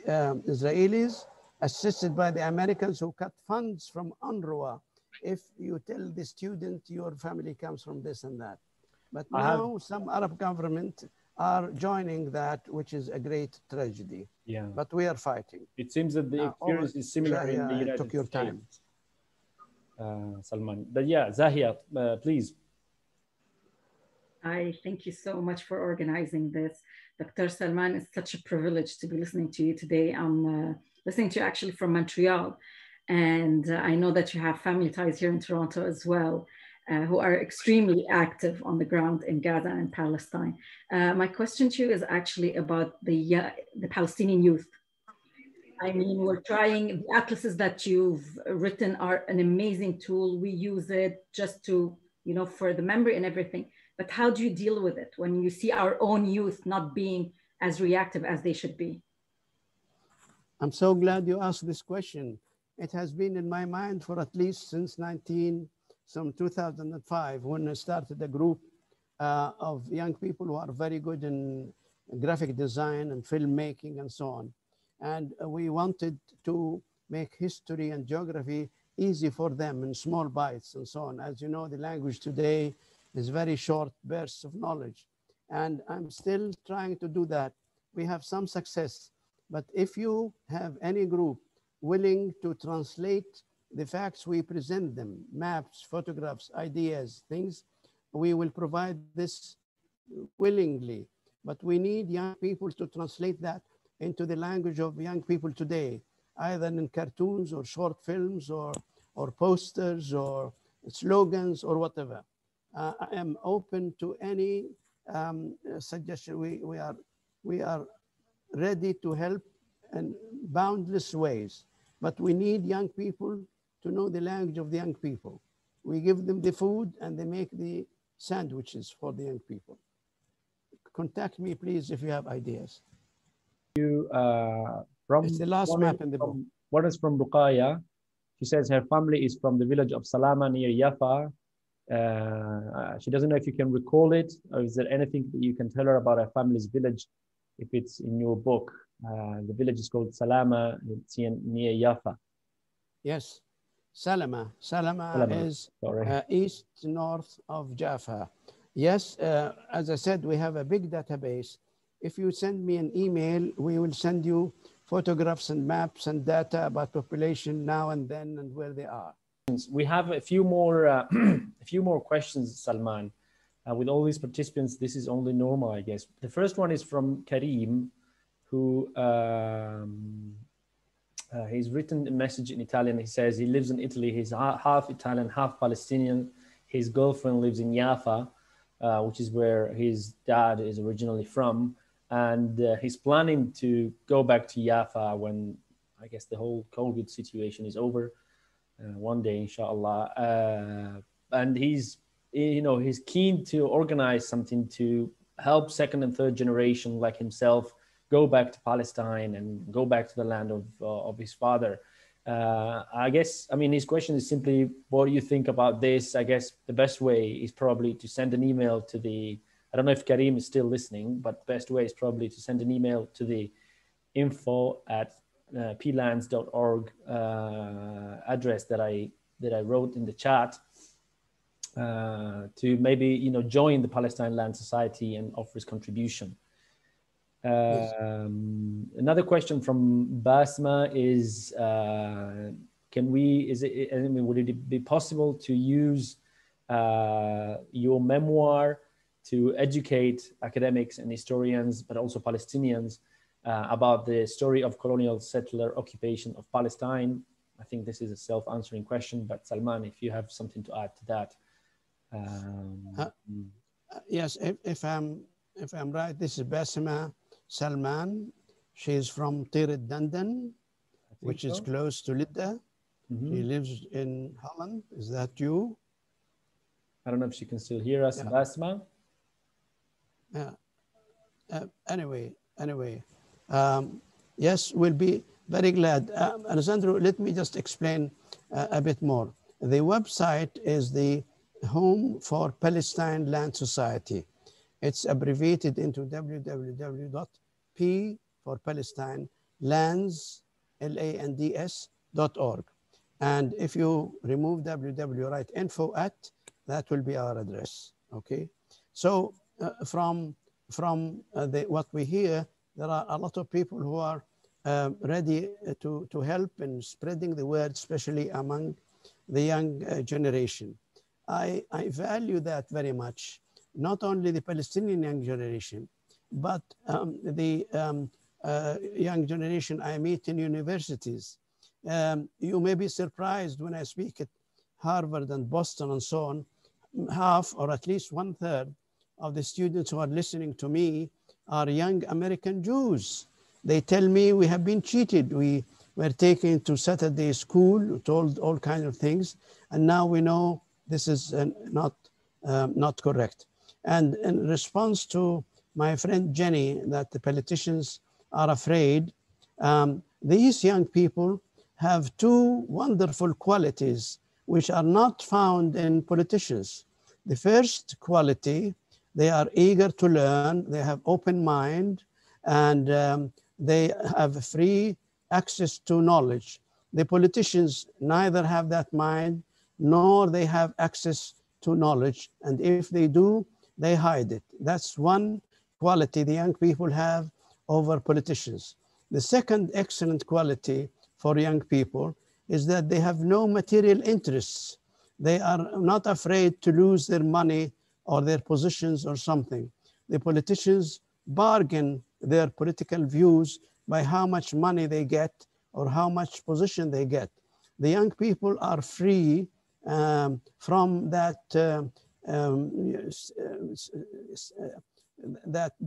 Israelis, assisted by the Americans who cut funds from UNRWA. If you tell the student your family comes from this and that. But now some Arab government are joining that, which is a great tragedy. Yeah. But we are fighting. It seems that the experience is similar in the United took your States. Salman. But yeah, Zahia, please. I thank you so much for organizing this. Dr. Salman, it's such a privilege to be listening to you today. I'm listening to you actually from Montreal. And I know that you have family ties here in Toronto as well, who are extremely active on the ground in Gaza and Palestine. My question to you is actually about the Palestinian youth. I mean, we're trying, the atlases that you've written are an amazing tool. We use it just to, you know, for the memory and everything. But how do you deal with it when you see our own youth not being as reactive as they should be? I'm so glad you asked this question. It has been in my mind for at least since 2005, when I started a group of young people who are very good in graphic design and filmmaking and so on. And we wanted to make history and geography easy for them in small bites and so on. As you know, the language today is very short bursts of knowledge. And I'm still trying to do that. We have some success. But if you have any group willing to translate the facts we present them, maps, photographs, ideas, things, we will provide this willingly. But we need young people to translate that into the language of young people today, either in cartoons or short films or posters or slogans or whatever. I am open to any suggestion. We are ready to help in boundless ways, but we need young people to know the language of the young people. We give them the food and they make the sandwiches for the young people. Contact me, please, if you have ideas. It's the last map in the book. One is from Ruqaya. She says her family is from the village of Salama near Yafa. She doesn't know if you can recall it, or is there anything that you can tell her about her family's village, if it's in your book. The village is called Salama, it's near Yafa. Yes, Salama is east north of Jaffa. Yes, as I said, we have a big database. If you send me an email, we will send you photographs and maps and data about population now and then and where they are. We have a few more questions, Salman. With all these participants, this is only normal, I guess. The first one is from Karim, who he's written a message in Italian. He says he lives in Italy. He's half Italian, half Palestinian. His girlfriend lives in Yafa, which is where his dad is originally from. And he's planning to go back to Yafa when, I guess, the whole COVID situation is over. One day, inshallah. And he's keen to organize something to help second and third generation like himself go back to Palestine and go back to the land of his father. I guess, I mean, his question is simply, what do you think about this? I guess the best way is probably to send an email to the, I don't know if Karim is still listening, but the best way is probably to send an email to the info@plands.org address that I wrote in the chat, to maybe join the Palestine Land Society and offer his contribution. Yes. Another question from Basma is, would it be possible to use your memoir to educate academics and historians, but also Palestinians, about the story of colonial settler occupation of Palestine. I think this is a self-answering question, but Salman, if you have something to add to that. Yes, if I'm right, this is Basima Salman. She is from Tir Dandan, which is close to Lidda. She lives in Holland. Is that you? I don't know if she can still hear us, Basma. Anyway, yes, we'll be very glad. Alessandro, let me just explain a bit more. The website is the Home for Palestine Land Society. It's abbreviated into www.p for Palestine lands, lands.org. And if you remove www, write info at, that will be our address. Okay. So from what we hear, there are a lot of people who are ready to help in spreading the word, especially among the young generation. I value that very much, not only the Palestinian young generation, but the young generation I meet in universities. You may be surprised when I speak at Harvard and Boston and so on, half or at least 1/3 of the students who are listening to me are young American Jews. They tell me we have been cheated. We were taken to Saturday school, told all kinds of things, and now we know this is not correct. And in response to my friend Jenny, that the politicians are afraid, these young people have two wonderful qualities which are not found in politicians. The first quality, they are eager to learn, they have open mind, and they have free access to knowledge. The politicians neither have that mind, nor they have access to knowledge. And if they do, they hide it. That's one quality the young people have over politicians. The second excellent quality for young people is that they have no material interests. They are not afraid to lose their money or their positions or something. The politicians bargain their political views by how much money they get or how much position they get. The young people are free from that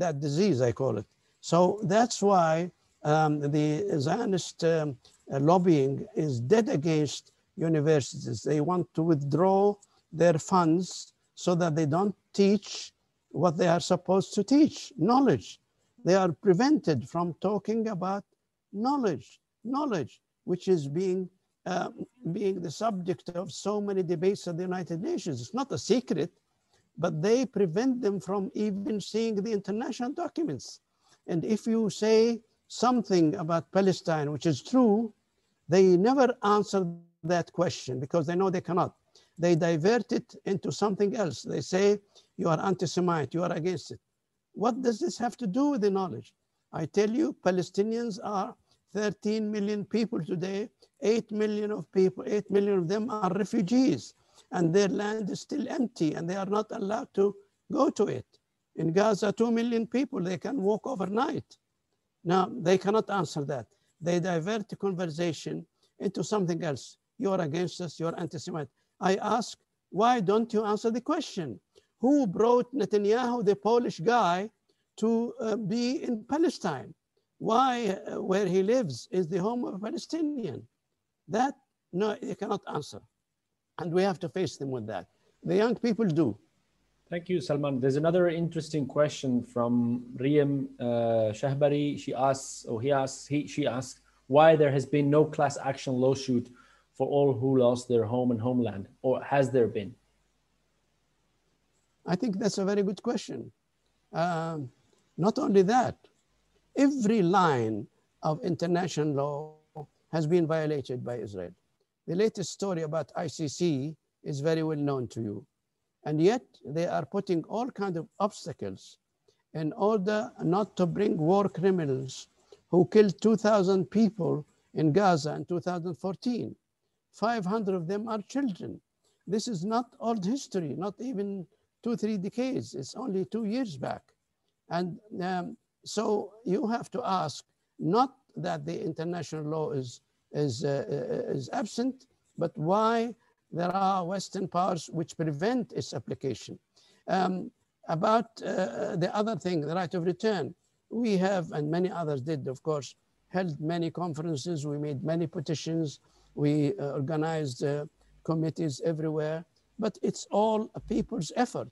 that disease, I call it. So that's why the Zionist lobbying is dead against universities. They want to withdraw their funds so that they don't teach what they are supposed to teach, knowledge. They are prevented from talking about knowledge, which is being the subject of so many debates at the United Nations. It's not a secret, but they prevent them from even seeing the international documents. And if you say something about Palestine, which is true, they never answer that question because they know they cannot. They divert it into something else. They say, you are anti-Semite, you are against it. What does this have to do with the knowledge? I tell you, Palestinians are 13 million people today. 8 million of them are refugees, and their land is still empty, and they are not allowed to go to it. In Gaza, 2 million people, they can walk overnight. Now, they cannot answer that. They divert the conversation into something else. You're against us, you're anti-Semite. I ask, why don't you answer the question? Who brought Netanyahu, the Polish guy, to be in Palestine? Why, where he lives, is the home of a Palestinian? That, no, you cannot answer. And we have to face them with that. The young people do. Thank you, Salman. There's another interesting question from Riyam Shahbari. She asks why there has been no class action lawsuit for all who lost their home and homeland, or has there been? I think that's a very good question. Not only that, every line of international law has been violated by Israel. The latest story about ICC is very well known to you. And yet they are putting all kinds of obstacles in order not to bring war criminals who killed 2,000 people in Gaza in 2014. 500 of them are children. This is not old history, not even 2-3 decades. It's only 2 years back. And So you have to ask, not that the international law is absent, but why there are Western powers which prevent its application. About the other thing, the right of return, we have, and many others did, of course, held many conferences, we made many petitions, we organized committees everywhere, but it's all a people's effort,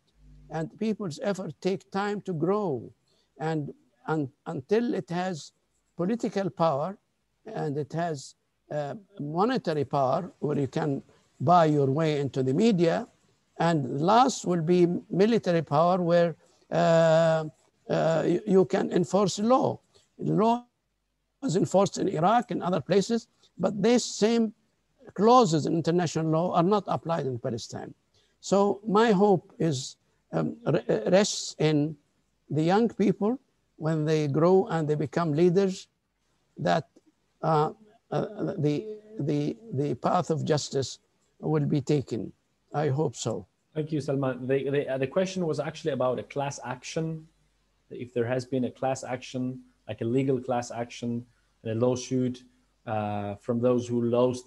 and people's effort take time to grow. And until it has political power and it has monetary power where you can buy your way into the media, and last will be military power where you can enforce law. Law is enforced in Iraq and other places, but these same clauses in international law are not applied in Palestine. So my hope is rests in the young people when they grow and they become leaders, that the path of justice will be taken. I hope so. Thank you, Salman. The question was actually about a class action. If there has been a class action, like a legal class action, and a lawsuit from those who lost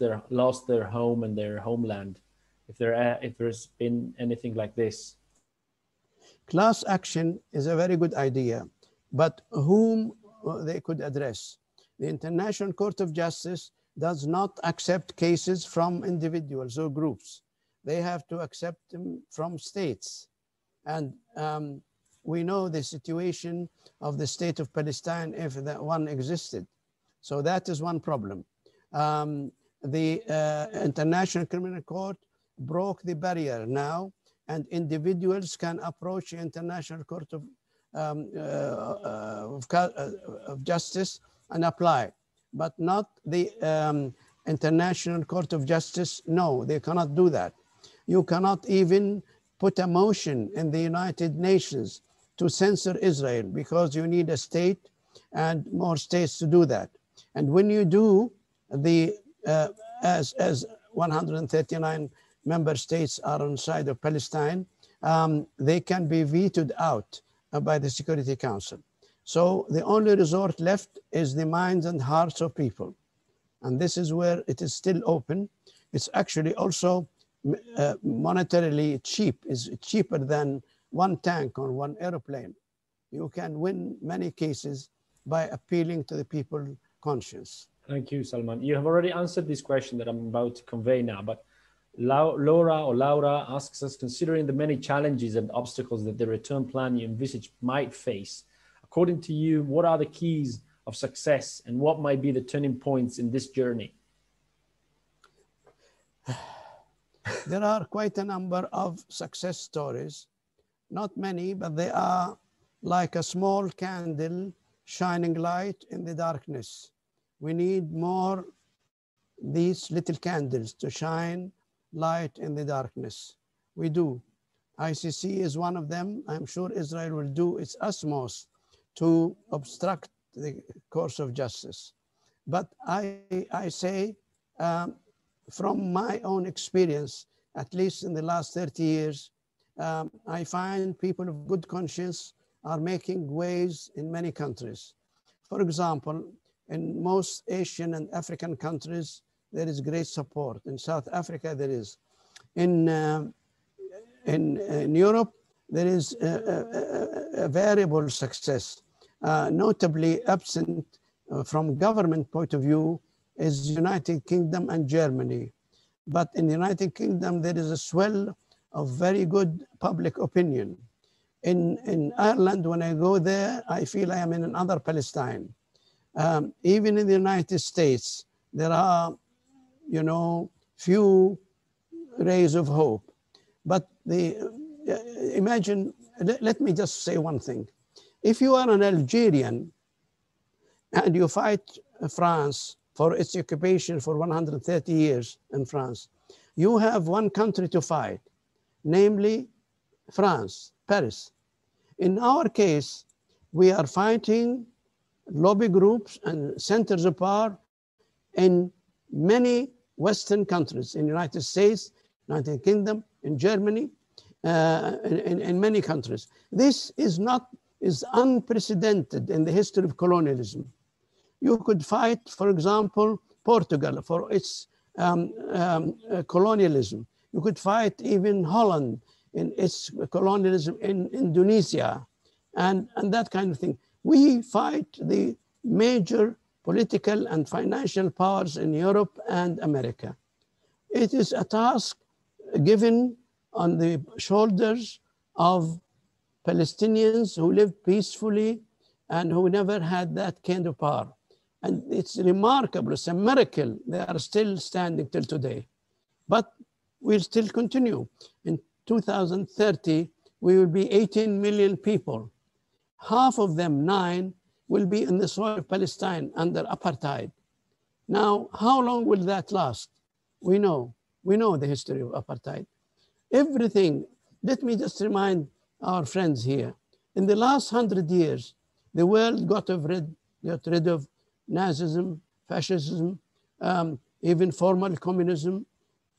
their home and their homeland, if there's been anything like this. Class action is a very good idea, but whom they could address? The International Court of Justice does not accept cases from individuals or groups. They have to accept them from states. And we know the situation of the state of Palestine if that one existed. So that is one problem. The International Criminal Court broke the barrier now, and individuals can approach the International Court of Justice and apply, but not the International Court of Justice. No, they cannot do that. You cannot even put a motion in the United Nations to censor Israel, because you need a state and more states to do that. And when you do, as 139 member states are on the side of Palestine, they can be vetoed out by the Security Council. So the only resort left is the minds and hearts of people. And this is where it is still open. It's actually also monetarily cheap, is cheaper than one tank or one airplane. You can win many cases by appealing to the people's conscience. Thank you, Salman. You have already answered this question that I'm about to convey now, but Laura asks us, considering the many challenges and obstacles that the return plan you envisage might face, according to you, what are the keys of success and what might be the turning points in this journey? There are quite a number of success stories. Not many, but they are like a small candle shining light in the darkness. We need more these little candles to shine light in the darkness. We do. ICC is one of them. I'm sure Israel will do its utmost to obstruct the course of justice. But I say, from my own experience, at least in the last 30 years, I find people of good conscience are making waves in many countries. For example, in most Asian and African countries, there is great support. In South Africa, there is. In Europe, there is a variable success. Notably absent from government point of view is United Kingdom and Germany. But in the United Kingdom, there is a swell of very good public opinion. In Ireland, when I go there, I feel I am in another Palestine. Even in the United States, there are, few rays of hope. But imagine, let me just say one thing. If you are an Algerian and you fight France for its occupation for 130 years in France, you have one country to fight, namely France, Paris. In our case, we are fighting lobby groups and centers of power in many Western countries, in the United States, United Kingdom, in Germany, in many countries. This is not is unprecedented in the history of colonialism. You could fight, for example, Portugal for its colonialism. You could fight even Holland in its colonialism in Indonesia and that kind of thing. We fight the major political and financial powers in Europe and America. It is a task given on the shoulders of Palestinians who lived peacefully and who never had that kind of power. And it's remarkable, it's a miracle they are still standing till today. But we'll still continue. In 2030, we will be 18 million people. Half of them, 9, will be in the soil of Palestine under apartheid. Now, how long will that last? We know the history of apartheid. Everything, let me just remind our friends here. In the last 100 years, the world got rid of Nazism, fascism, even formal communism,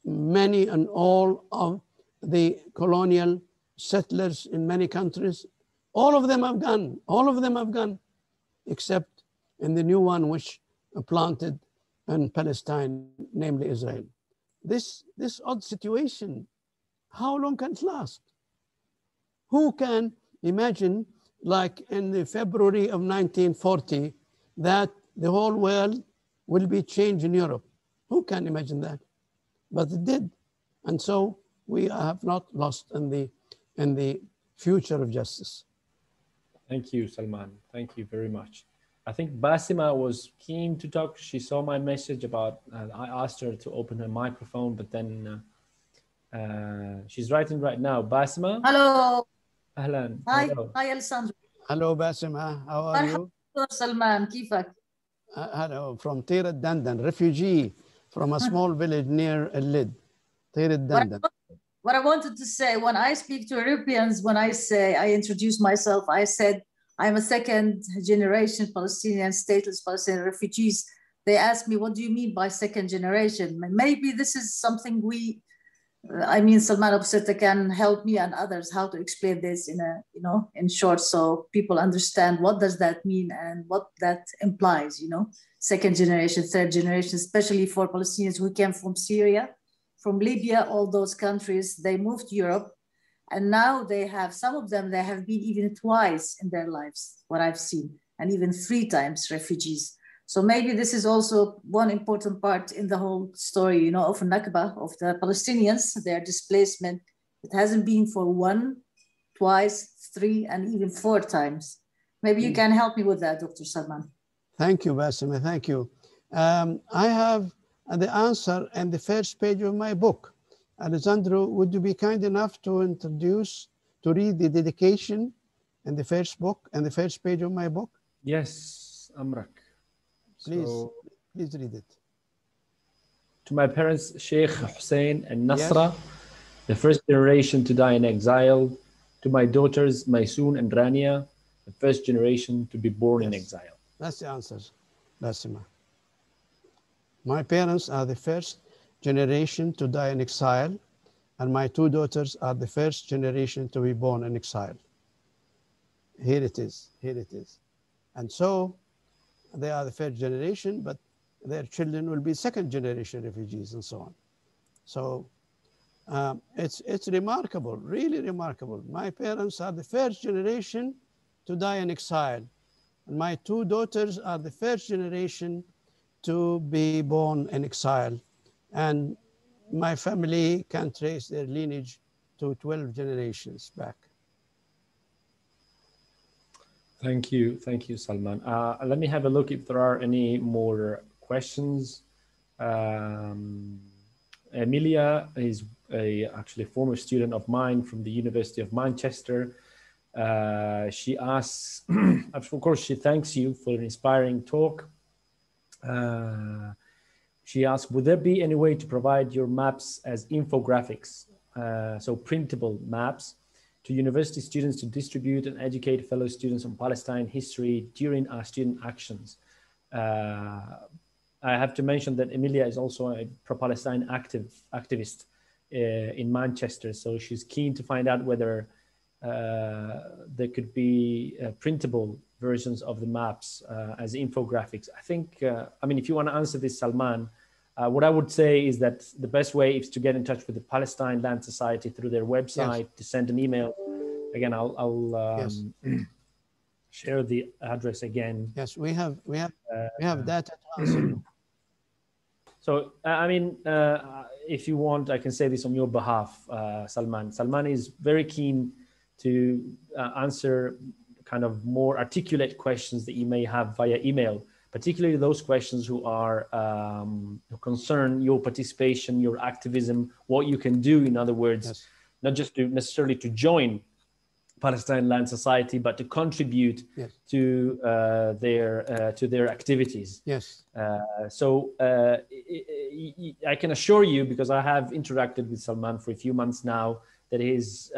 many and all of the colonial settlers in many countries. All of them have gone, except in the new one which planted in Palestine, namely Israel. This odd situation, how long can it last? Who can imagine, like in the February of 1940, that the whole world will be changed in Europe? Who can imagine that? But it did. And so we have not lost in the future of justice. Thank you, Salman. Thank you very much. I think Basima was keen to talk. She saw my message about, I asked her to open her microphone, but then she's writing right now. Basima? Hello. Ahlan. Hi. Hello. Hi, Alessandro. Hello, Basima. How are you? Salman, كيفك? Hello, from Tir Dandan, refugee from a small village near Lid. Tir Dandan. What I wanted to say, when I speak to Europeans, when I introduce myself, I said, I'm a second generation Palestinian, stateless Palestinian refugees. They ask me, what do you mean by second generation? Maybe this is something Salman Abu Sitta can help me and others how to explain this in short, so people understand what does that mean and what that implies, second generation, third generation, especially for Palestinians who came from Syria, from Libya, all those countries. They moved to Europe, and now some of them have been even twice in their lives, what I've seen, and even 3 times refugees. So maybe this is also one important part in the whole story, of Nakba, of the Palestinians, their displacement. It hasn't been for 1, twice, 3, and even 4 times. Maybe you can help me with that, Dr. Salman. Thank you, Basima, thank you. I have the answer in the first page of my book. Alessandro, would you be kind enough to read the dedication in the first page of my book? Yes, Amrak. Please read it. To my parents, Sheikh Hussein and Nasra, the first generation to die in exile. To my daughters, Maysoon and Rania, the first generation to be born in exile. That's the answer, Basima. My parents are the first generation to die in exile, and my 2 daughters are the first generation to be born in exile. Here it is. And so they are the first generation, but their children will be second generation refugees and so on. So it's remarkable, really remarkable. My parents are the first generation to die in exile, and my 2 daughters are the first generation to be born in exile. And my family can trace their lineage to 12 generations back. Thank you, Salman. Let me have a look if there are any more questions. Emilia is actually a former student of mine from the University of Manchester. She asks, of course, she thanks you for an inspiring talk. She asks, would there be any way to provide your maps as infographics, so printable maps, to university students to distribute and educate fellow students on Palestine history during our student actions? I have to mention that Emilia is also a pro-Palestine activist in Manchester, so she's keen to find out whether there could be printable versions of the maps as infographics. I think, I mean, if you want to answer this, Salman, what I would say is that the best way is to get in touch with the Palestine Land Society through their website, to send an email. Again, I'll share the address again. Yes, we have data to answer you. So, I mean, if you want, I can say this on your behalf, Salman. Salman is very keen to answer kind of more articulate questions that you may have via email, particularly those questions who are who concern your participation, your activism, what you can do, in other words, not just to necessarily to join Palestine Land Society, but to contribute to their activities. Yes. So I can assure you, because I have interacted with Salman for a few months now, that he is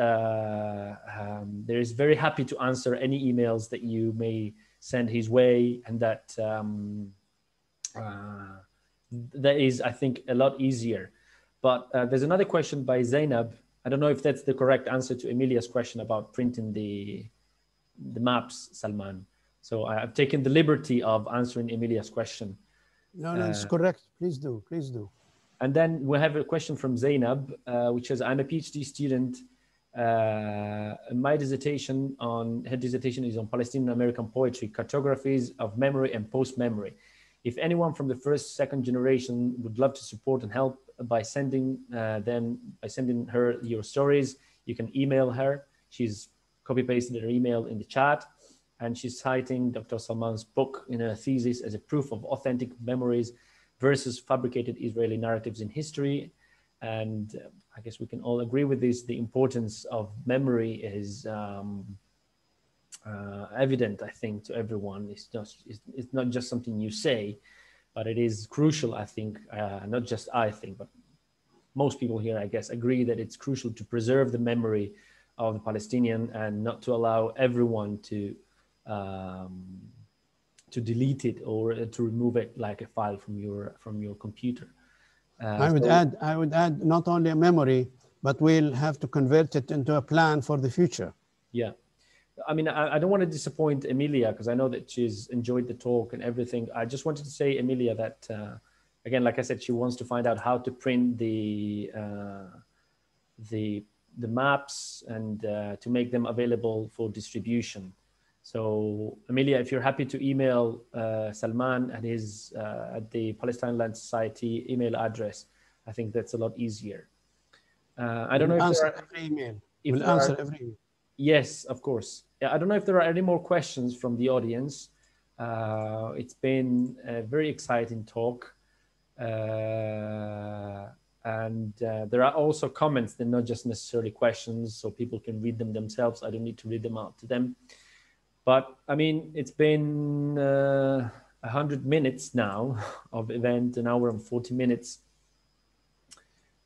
very happy to answer any emails that you may send his way, and that that is, I think, a lot easier. But there's another question by Zainab. I don't know if that's the correct answer to Emilia's question about printing the maps, Salman. So I've taken the liberty of answering Emilia's question. No, it's correct. Please do, please do. And then we have a question from Zainab, which says, I'm a PhD student. My dissertation her dissertation is on Palestinian American poetry, cartographies of memory and post-memory. If anyone from the first, second generation would love to support and help by sending her your stories, you can email her. She's copy-pasted her email in the chat, and she's citing Dr. Salman's book in her thesis as a proof of authentic memories versus fabricated Israeli narratives in history. And I guess we can all agree with this. The importance of memory is evident, I think, to everyone. It's not just something you say, but it is crucial, I think, not just I think, but most people here, I guess, agree that it's crucial to preserve the memory of the Palestinian and not to allow everyone to delete it or to remove it like a file from your computer. I would add not only a memory, but we'll have to convert it into a plan for the future. Yeah. I mean, I don't want to disappoint Emilia, because I know that she's enjoyed the talk and everything. I just wanted to say, Emilia, that again, like I said, she wants to find out how to print the maps and to make them available for distribution. So, Emilia, if you're happy to email Salman at his at the Palestine Land Society email address, I think that's a lot easier. I don't know if there are every email. We'll answer every email. Yes, of course. Yeah, I don't know if there are any more questions from the audience. It's been a very exciting talk. And there are also comments, they're not just necessarily questions, so people can read them themselves. I don't need to read them out to them. But I mean, it's been 100 minutes now of event, an hour and 40 minutes.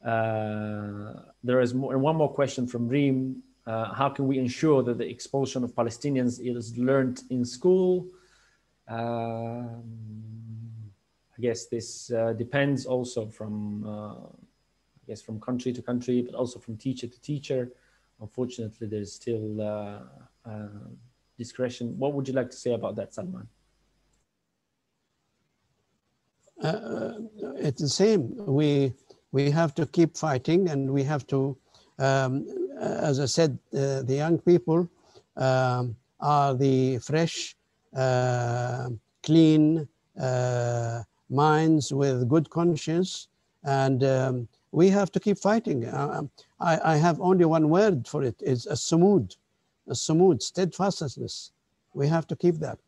There is one more question from Reem. How can we ensure that the expulsion of Palestinians is learned in school? I guess this depends also from, from country to country, but also from teacher to teacher. Unfortunately, there's still discretion. What would you like to say about that, Salman? It's the same. We have to keep fighting, and we have to, as I said, the young people are the fresh, clean minds with good conscience, and we have to keep fighting. I have only one word for it. It's as-sumud, steadfastness. We have to keep that.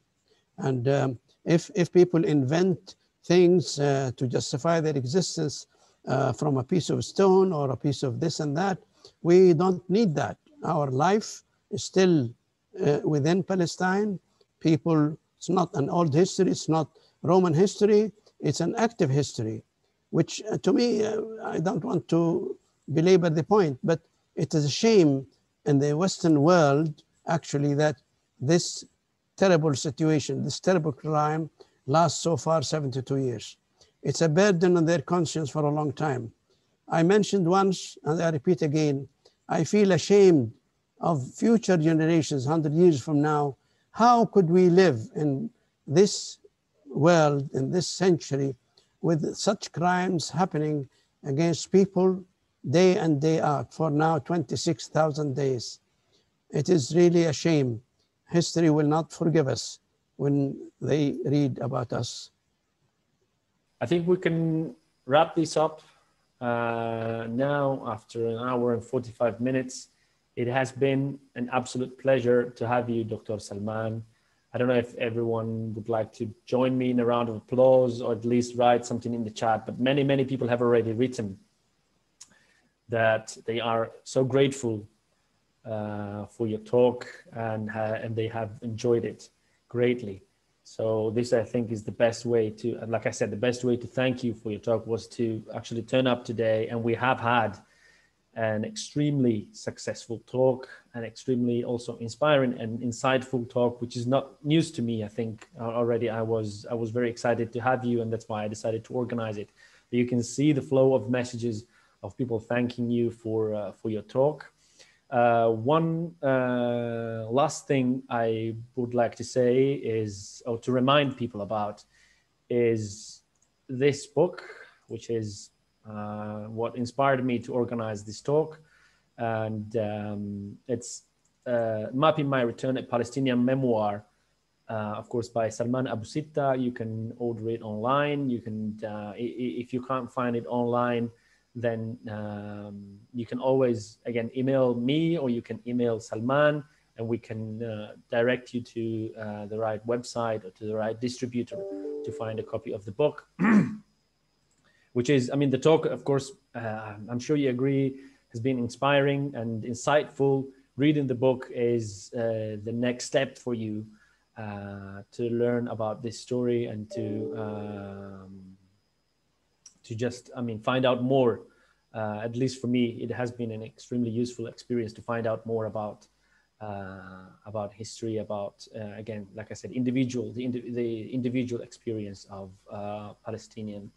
And if people invent things to justify their existence from a piece of stone or a piece of this and that, we don't need that. Our life is still within Palestine. People, it's not an old history, it's not Roman history, it's an active history, which to me, I don't want to belabor the point, but it is a shame in the Western world, actually, that this terrible situation, this terrible crime lasts so far 72 years. It's a burden on their conscience for a long time. I mentioned once, and I repeat again, I feel ashamed of future generations, 100 years from now, how could we live in this world, in this century, with such crimes happening against people day in, day out for now 26,000 days? It is really a shame. History will not forgive us when they read about us. I think we can wrap this up now after an hour and 45 minutes. It has been an absolute pleasure to have you, Dr. Salman. I don't know if everyone would like to join me in a round of applause or at least write something in the chat, but many, many people have already written that they are so grateful for your talk and they have enjoyed it greatly. So this, I think, is the best way to, like I said, the best way to thank you for your talk was to actually turn up today. And we have had an extremely successful talk, an extremely also inspiring and insightful talk, which is not news to me. I think already I was very excited to have you, and that's why I decided to organize it. But you can see the flow of messages of people thanking you for your talk. One last thing I would like to say is, or to remind people about, is this book, which is what inspired me to organize this talk. And it's Mapping My Return, a Palestinian Memoir, of course, by Salman Abu Sitta. You can order it online. You can, if you can't find it online, then you can always, again, email me, or you can email Salman, and we can direct you to the right website or to the right distributor to find a copy of the book. Which is, I mean, the talk, of course, I'm sure you agree, has been inspiring and insightful. Reading the book is the next step for you to learn about this story and to just, I mean, find out more. At least for me, it has been an extremely useful experience to find out more about history, about again, like I said, the individual experience of Palestinian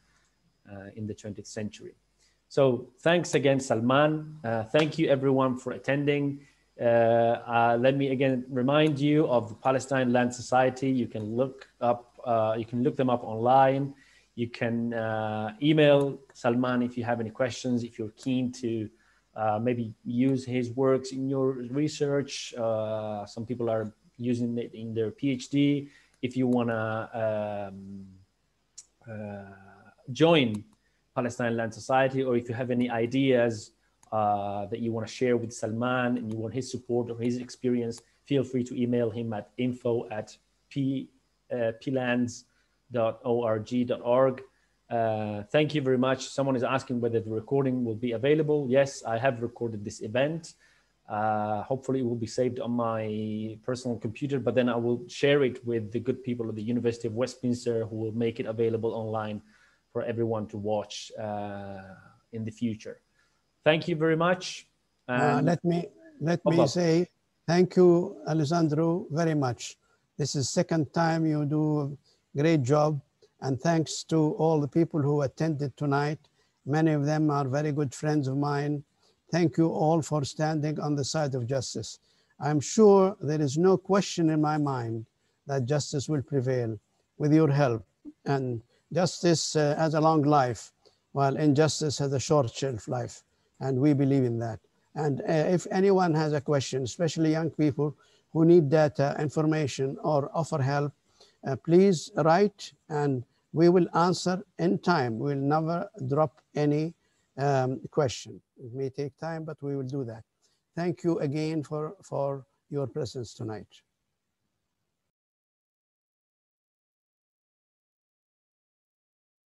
in the 20th century. So thanks again, Salman. Thank you everyone for attending. Let me again remind you of the Palestine Land Society. You can look them up online. You can email Salman if you have any questions, if you're keen to maybe use his works in your research. Some people are using it in their PhD. If you want to join Palestine Land Society, or if you have any ideas that you want to share with Salman and you want his support or his experience, feel free to email him at info@plands.org.org. Thank you very much. Someone is asking whether the recording will be available. Yes, I have recorded this event. Hopefully it will be saved on my personal computer, but then I will share it with the good people of the University of Westminster, who will make it available online for everyone to watch in the future. Thank you very much. Let me say thank you, Alessandro, very much. This is the second time you do a great job, and thanks to all the people who attended tonight. Many of them are very good friends of mine. Thank you all for standing on the side of justice. I'm sure there is no question in my mind that justice will prevail with your help. And justice has a long life, while injustice has a short shelf life. And we believe in that. And if anyone has a question, especially young people who need data, information, or offer help, please write and we will answer in time. We'll never drop any question. It may take time, but we will do that. Thank you again for your presence tonight.